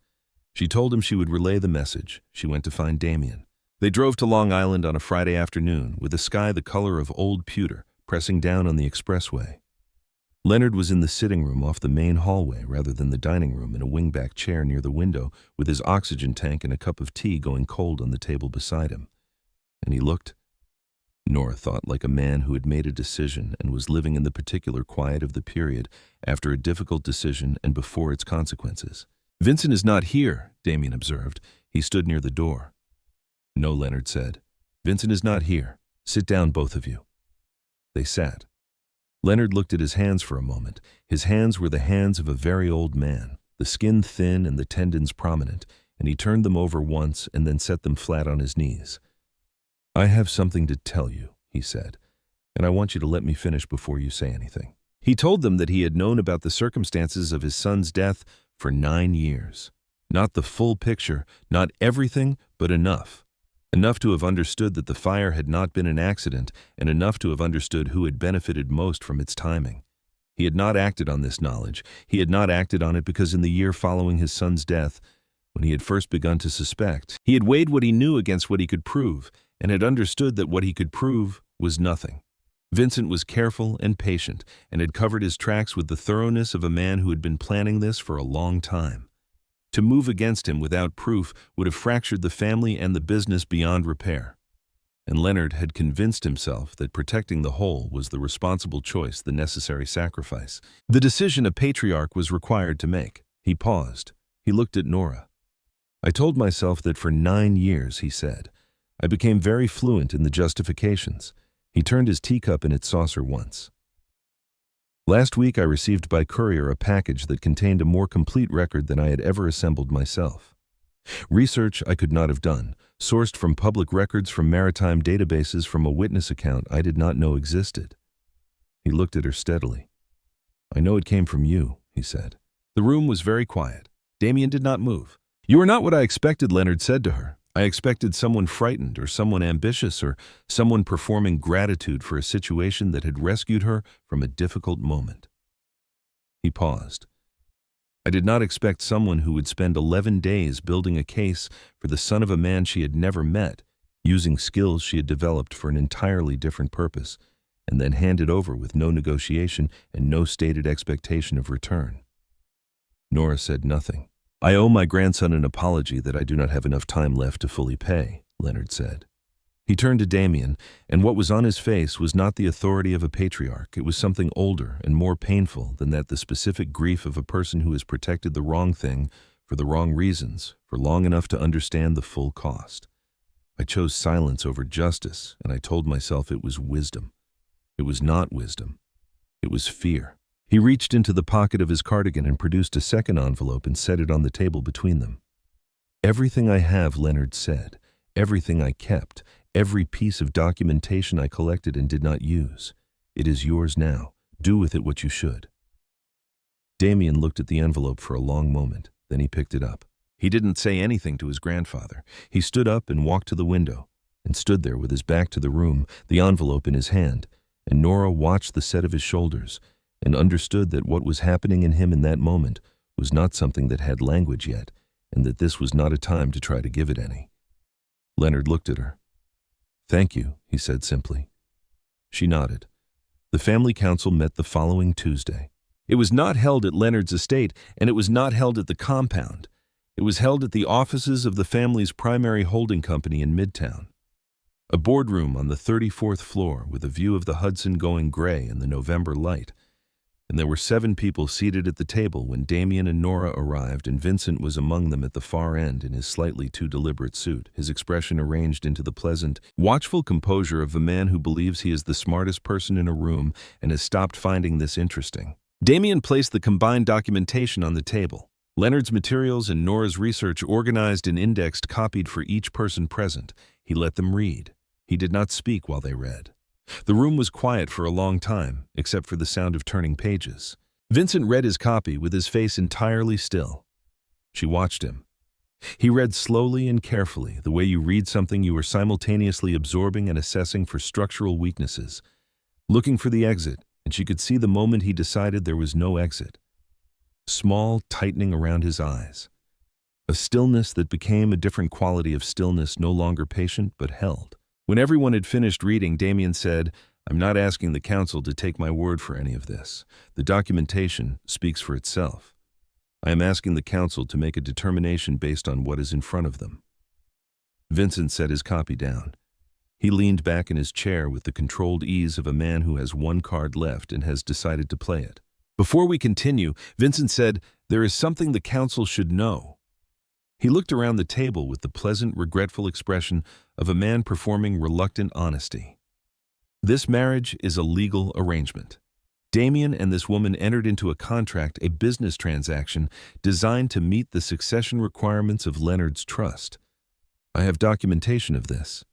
She told him she would relay the message. She went to find Damien. They drove to Long Island on a Friday afternoon, with a sky the color of old pewter pressing down on the expressway. Leonard was in the sitting room off the main hallway rather than the dining room, in a wingback chair near the window, with his oxygen tank and a cup of tea going cold on the table beside him. And he looked, Nora thought, like a man who had made a decision and was living in the particular quiet of the period after a difficult decision and before its consequences. "Vincent is not here," Damien observed. He stood near the door. "No," Leonard said. "Vincent is not here. Sit down, both of you." They sat. Leonard looked at his hands for a moment. His hands were the hands of a very old man, the skin thin and the tendons prominent, and he turned them over once and then set them flat on his knees. "I have something to tell you," he said, "and I want you to let me finish before you say anything." He told them that he had known about the circumstances of his son's death for 9 years. Not the full picture, not everything, but enough. Enough to have understood that the fire had not been an accident, and enough to have understood who had benefited most from its timing. He had not acted on this knowledge. He had not acted on it because in the year following his son's death, when he had first begun to suspect, he had weighed what he knew against what he could prove, and had understood that what he could prove was nothing. Vincent was careful and patient, and had covered his tracks with the thoroughness of a man who had been planning this for a long time. To move against him without proof would have fractured the family and the business beyond repair. and Leonard had convinced himself that protecting the whole was the responsible choice, the necessary sacrifice. The decision a patriarch was required to make. He paused. He looked at Nora. "I told myself that for 9 years," he said. "I became very fluent in the justifications." He turned his teacup in its saucer once. "Last week I received by courier a package that contained a more complete record than I had ever assembled myself. Research I could not have done, sourced from public records, from maritime databases, from a witness account I did not know existed." He looked at her steadily. "I know it came from you," he said. The room was very quiet. Damien did not move. "You are not what I expected," Leonard said to her. "I expected someone frightened, or someone ambitious, or someone performing gratitude for a situation that had rescued her from a difficult moment." He paused. "I did not expect someone who would spend 11 days building a case for the son of a man she had never met, using skills she had developed for an entirely different purpose, and then hand it over with no negotiation and no stated expectation of return." Nora said nothing. "I owe my grandson an apology that I do not have enough time left to fully pay," Leonard said. He turned to Damien, and what was on his face was not the authority of a patriarch. It was something older and more painful than that, the specific grief of a person who has protected the wrong thing for the wrong reasons for long enough to understand the full cost. "I chose silence over justice, and I told myself it was wisdom. It was not wisdom. It was fear." He reached into the pocket of his cardigan and produced a second envelope and set it on the table between them. "Everything I have," Leonard said, "everything I kept, every piece of documentation I collected and did not use. It is yours now. Do with it what you should." Damien looked at the envelope for a long moment. Then he picked it up. He didn't say anything to his grandfather. He stood up and walked to the window, and stood there with his back to the room, the envelope in his hand, and Nora watched the set of his shoulders, and understood that what was happening in him in that moment was not something that had language yet, and that this was not a time to try to give it any. Leonard looked at her. "Thank you," he said simply. She nodded. The family council met the following Tuesday. It was not held at Leonard's estate, and it was not held at the compound. It was held at the offices of the family's primary holding company in Midtown. A boardroom on the 34th floor with a view of the Hudson going gray in the November light. And there were 7 people seated at the table when Damien and Nora arrived, and Vincent was among them at the far end in his slightly too deliberate suit, his expression arranged into the pleasant, watchful composure of a man who believes he is the smartest person in a room and has stopped finding this interesting. Damien placed the combined documentation on the table. Leonard's materials and Nora's research organized and indexed, copied for each person present. He let them read. He did not speak while they read. The room was quiet for a long time, except for the sound of turning pages. Vincent read his copy with his face entirely still. She watched him. He read slowly and carefully, the way you read something you are simultaneously absorbing and assessing for structural weaknesses, looking for the exit, and she could see the moment he decided there was no exit. Small tightening around his eyes. A stillness that became a different quality of stillness, no longer patient but held. When everyone had finished reading, Damien said, "I'm not asking the council to take my word for any of this. The documentation speaks for itself. I am asking the council to make a determination based on what is in front of them." Vincent set his copy down. He leaned back in his chair with the controlled ease of a man who has one card left and has decided to play it. "Before we continue," Vincent said, "there is something the council should know." He looked around the table with the pleasant, regretful expression of a man performing reluctant honesty. "This marriage is a legal arrangement. Damien and this woman entered into a contract, a business transaction, designed to meet the succession requirements of Leonard's trust. I have documentation of this."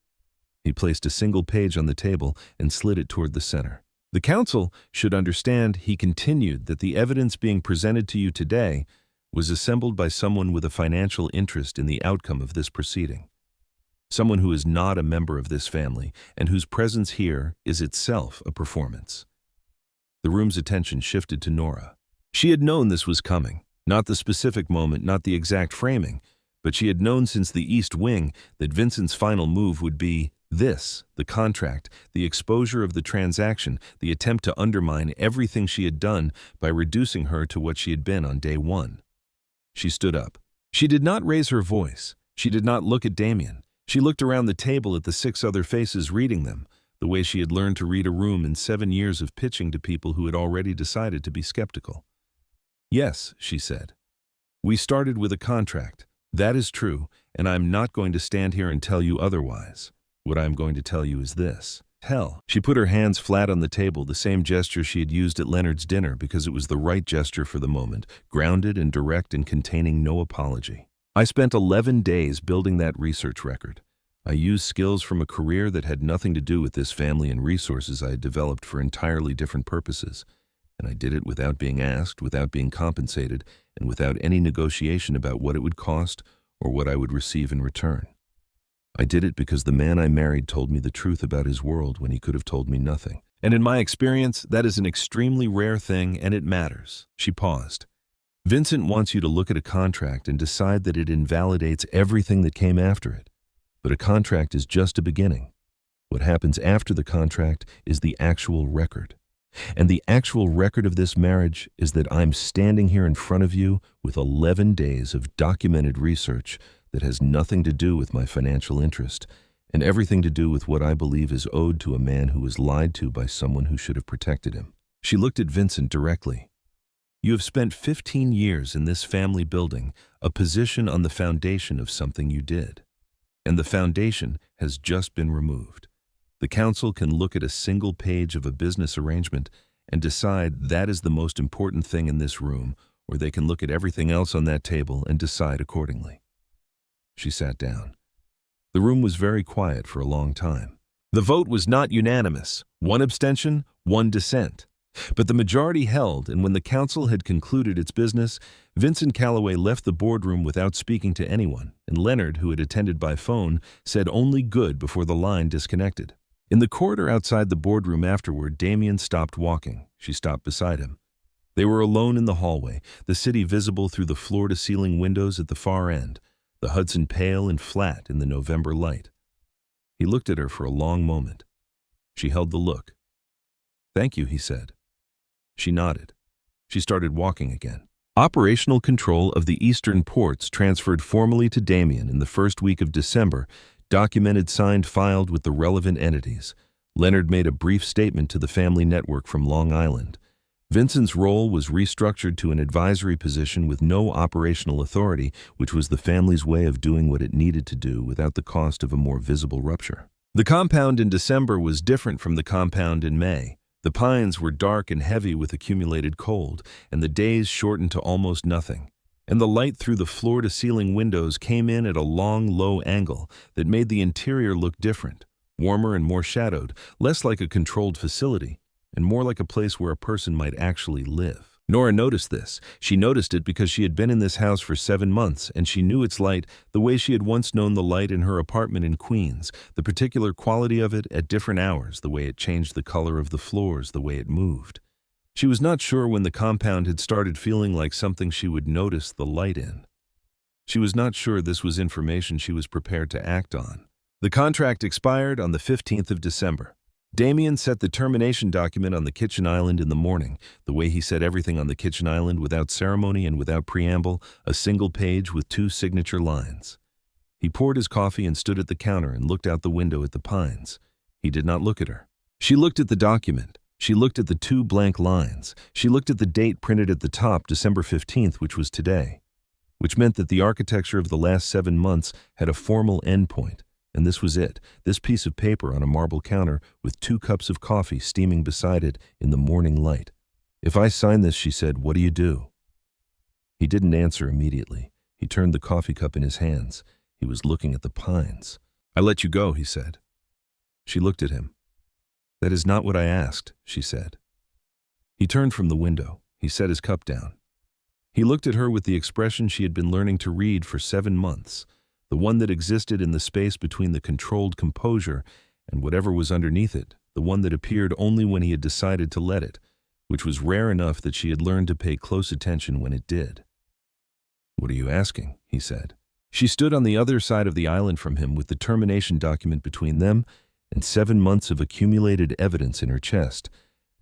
He placed a single page on the table and slid it toward the center. "The council should understand," he continued, "that the evidence being presented to you today was assembled by someone with a financial interest in the outcome of this proceeding. Someone who is not a member of this family and whose presence here is itself a performance." The room's attention shifted to Nora. She had known this was coming, not the specific moment, not the exact framing, but she had known since the East Wing that Vincent's final move would be this, the contract, the exposure of the transaction, the attempt to undermine everything she had done by reducing her to what she had been on day one. She stood up. She did not raise her voice. She did not look at Damien. She looked around the table at the 6 other faces reading them, the way she had learned to read a room in 7 years of pitching to people who had already decided to be skeptical. "Yes," she said. "We started with a contract. That is true, and I'm not going to stand here and tell you otherwise. What I'm going to tell you is this. Hell." She put her hands flat on the table, the same gesture she had used at Leonard's dinner because it was the right gesture for the moment, grounded and direct and containing no apology. "I spent 11 days building that research record. I used skills from a career that had nothing to do with this family and resources I had developed for entirely different purposes. And I did it without being asked, without being compensated, and without any negotiation about what it would cost or what I would receive in return. I did it because the man I married told me the truth about his world when he could have told me nothing. And in my experience, that is an extremely rare thing, and it matters." She paused. "Vincent wants you to look at a contract and decide that it invalidates everything that came after it. But a contract is just a beginning. What happens after the contract is the actual record. And the actual record of this marriage is that I'm standing here in front of you with 11 days of documented research that has nothing to do with my financial interest and everything to do with what I believe is owed to a man who was lied to by someone who should have protected him." She looked at Vincent directly. "You have spent 15 years in this family building a position on the foundation of something you did. And the foundation has just been removed. The council can look at a single page of a business arrangement and decide that is the most important thing in this room, or they can look at everything else on that table and decide accordingly." She sat down. The room was very quiet for a long time. The vote was not unanimous, 1 abstention, 1 dissent. But the majority held, and when the council had concluded its business, Vincent Calloway left the boardroom without speaking to anyone, and Leonard, who had attended by phone, said only good before the line disconnected. In the corridor outside the boardroom afterward, Damien stopped walking. She stopped beside him. They were alone in the hallway, the city visible through the floor-to-ceiling windows at the far end, the Hudson pale and flat in the November light. He looked at her for a long moment. She held the look. "Thank you," he said. She nodded. She started walking again. Operational control of the eastern ports transferred formally to Damien in the first week of December, documented, signed, filed with the relevant entities. Leonard made a brief statement to the family network from Long Island. Vincent's role was restructured to an advisory position with no operational authority, which was the family's way of doing what it needed to do without the cost of a more visible rupture. The compound in December was different from the compound in May. The pines were dark and heavy with accumulated cold, and the days shortened to almost nothing. And the light through the floor-to-ceiling windows came in at a long, low angle that made the interior look different, warmer and more shadowed, less like a controlled facility, and more like a place where a person might actually live. Nora noticed this. She noticed it because she had been in this house for 7 months, and she knew its light the way she had once known the light in her apartment in Queens, the particular quality of it at different hours, the way it changed the color of the floors, the way it moved. She was not sure when the compound had started feeling like something she would notice the light in. She was not sure this was information she was prepared to act on. The contract expired on the 15th of December. Damien set the termination document on the kitchen island in the morning, the way he set everything on the kitchen island without ceremony and without preamble, a single page with 2 signature lines. He poured his coffee and stood at the counter and looked out the window at the pines. He did not look at her. She looked at the document. She looked at the 2 blank lines. She looked at the date printed at the top, December 15th, which was today, which meant that the architecture of the last 7 months had a formal endpoint. And this was it, this piece of paper on a marble counter with 2 cups of coffee steaming beside it in the morning light. "If I sign this," she said, "what do you do?" He didn't answer immediately. He turned the coffee cup in his hands. He was looking at the pines. "I let you go," he said. She looked at him. "That is not what I asked," she said. He turned from the window. He set his cup down. He looked at her with the expression she had been learning to read for 7 months, the one that existed in the space between the controlled composure and whatever was underneath it, the one that appeared only when he had decided to let it, which was rare enough that she had learned to pay close attention when it did. "What are you asking?" he said. She stood on the other side of the island from him with the termination document between them and 7 months of accumulated evidence in her chest,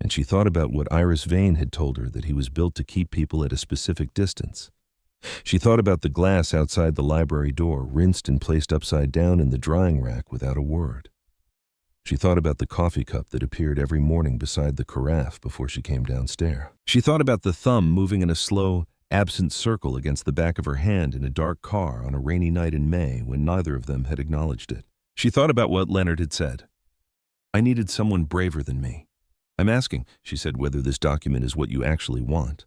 and she thought about what Iris Vane had told her, that he was built to keep people at a specific distance. She thought about the glass outside the library door, rinsed and placed upside down in the drying rack without a word. She thought about the coffee cup that appeared every morning beside the carafe before she came downstairs. She thought about the thumb moving in a slow, absent circle against the back of her hand in a dark car on a rainy night in May when neither of them had acknowledged it. She thought about what Leonard had said. "I needed someone braver than me." "I'm asking," she said, "whether this document is what you actually want,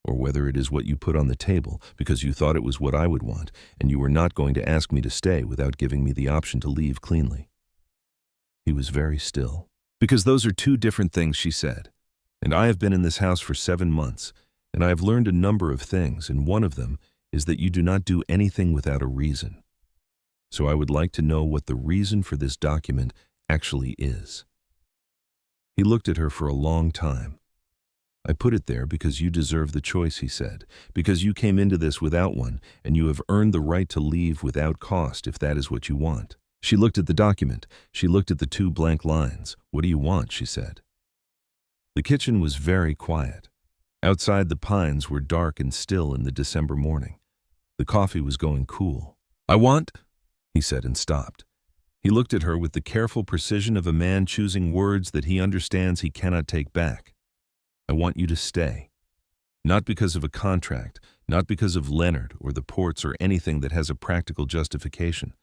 or whether it is what you put on the table because you thought it was what I would want, and you were not going to ask me to stay without giving me the option to leave cleanly." He was very still. "Because those are two different things," she said. "And I have been in this house for 7 months, and I have learned a number of things, and one of them is that you do not do anything without a reason. So I would like to know what the reason for this document actually is." He looked at her for a long time. "I put it there because you deserve the choice," he said, "because you came into this without one, and you have earned the right to leave without cost if that is what you want." She looked at the document. She looked at the 2 blank lines. "What do you want?" she said. The kitchen was very quiet. Outside, the pines were dark and still in the December morning. The coffee was going cool. "I want," he said, and stopped. He looked at her with the careful precision of a man choosing words that he understands he cannot take back. "I want you to stay. Not because of a contract, not because of Leonard or the ports or anything that has a practical justification.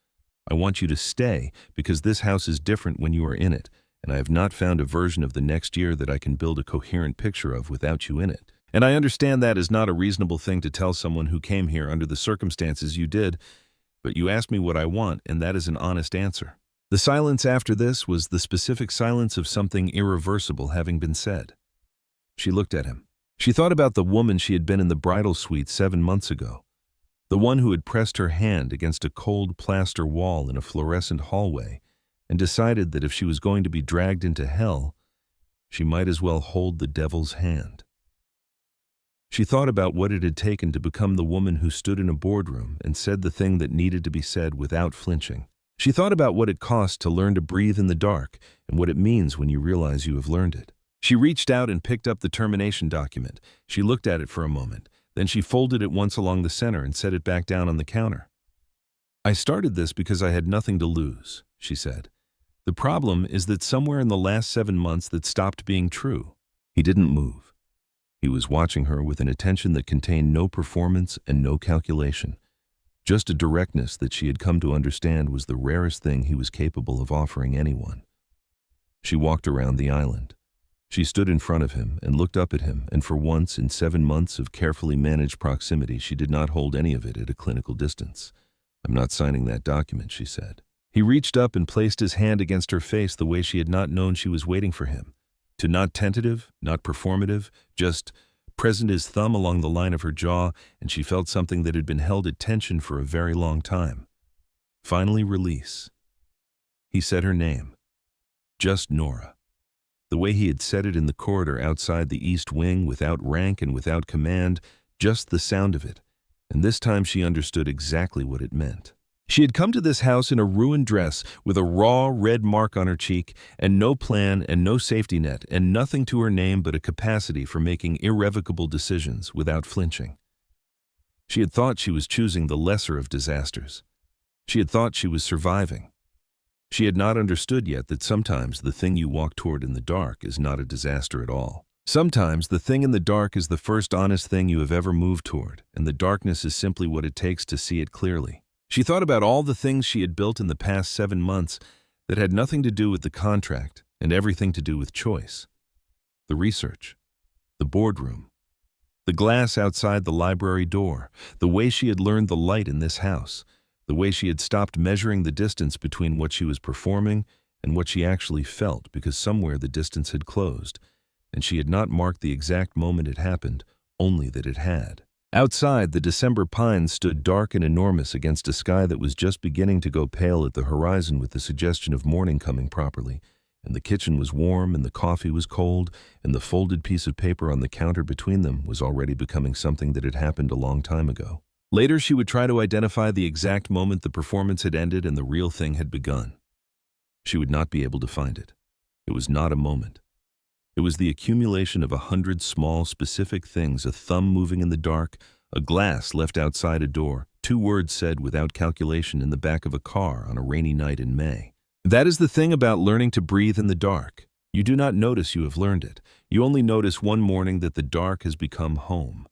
I want you to stay because this house is different when you are in it, and I have not found a version of the next year that I can build a coherent picture of without you in it. And I understand that is not a reasonable thing to tell someone who came here under the circumstances you did, but you asked me what I want, and that is an honest answer." The silence after this was the specific silence of something irreversible having been said. She looked at him. She thought about the woman she had been in the bridal suite 7 months ago. The one who had pressed her hand against a cold plaster wall in a fluorescent hallway and decided that if she was going to be dragged into hell, she might as well hold the devil's hand. She thought about what it had taken to become the woman who stood in a boardroom and said the thing that needed to be said without flinching. She thought about what it cost to learn to breathe in the dark and what it means when you realize you have learned it. She reached out and picked up the termination document. She looked at it for a moment. Then she folded it once along the center and set it back down on the counter. "I started this because I had nothing to lose," she said. "The problem is that somewhere in the last 7 months that stopped being true." He didn't move. He was watching her with an attention that contained no performance and no calculation, just a directness that she had come to understand was the rarest thing he was capable of offering anyone. She walked around the island. She stood in front of him and looked up at him, and for once in 7 months of carefully managed proximity, she did not hold any of it at a clinical distance. "I'm not signing that document," she said. He reached up and placed his hand against her face the way she had not known she was waiting for him. To not tentative, not performative, just present his thumb along the line of her jaw, and she felt something that had been held at tension for a very long time. Finally, release. He said her name. Just Nora. The way he had said it in the corridor outside the East Wing, without rank and without command, just the sound of it, and this time she understood exactly what it meant. She had come to this house in a ruined dress with a raw red mark on her cheek and no plan and no safety net and nothing to her name but a capacity for making irrevocable decisions without flinching. She had thought she was choosing the lesser of disasters. She had thought she was surviving. She had not understood yet that sometimes the thing you walk toward in the dark is not a disaster at all. Sometimes the thing in the dark is the first honest thing you have ever moved toward, and the darkness is simply what it takes to see it clearly. She thought about all the things she had built in the past 7 months that had nothing to do with the contract and everything to do with choice. The research, the boardroom, the glass outside the library door, the way she had learned the light in this house, the way she had stopped measuring the distance between what she was performing and what she actually felt because somewhere the distance had closed, and she had not marked the exact moment it happened, only that it had. Outside, the December pines stood dark and enormous against a sky that was just beginning to go pale at the horizon with the suggestion of morning coming properly, and the kitchen was warm and the coffee was cold, and the folded piece of paper on the counter between them was already becoming something that had happened a long time ago. Later, she would try to identify the exact moment the performance had ended and the real thing had begun. She would not be able to find it. It was not a moment. It was the accumulation of 100 small, specific things, a thumb moving in the dark, A glass left outside a door, 2 words said without calculation in the back of a car on a rainy night in May. That is the thing about learning to breathe in the dark. You do not notice you have learned it. You only notice one morning that the dark has become home.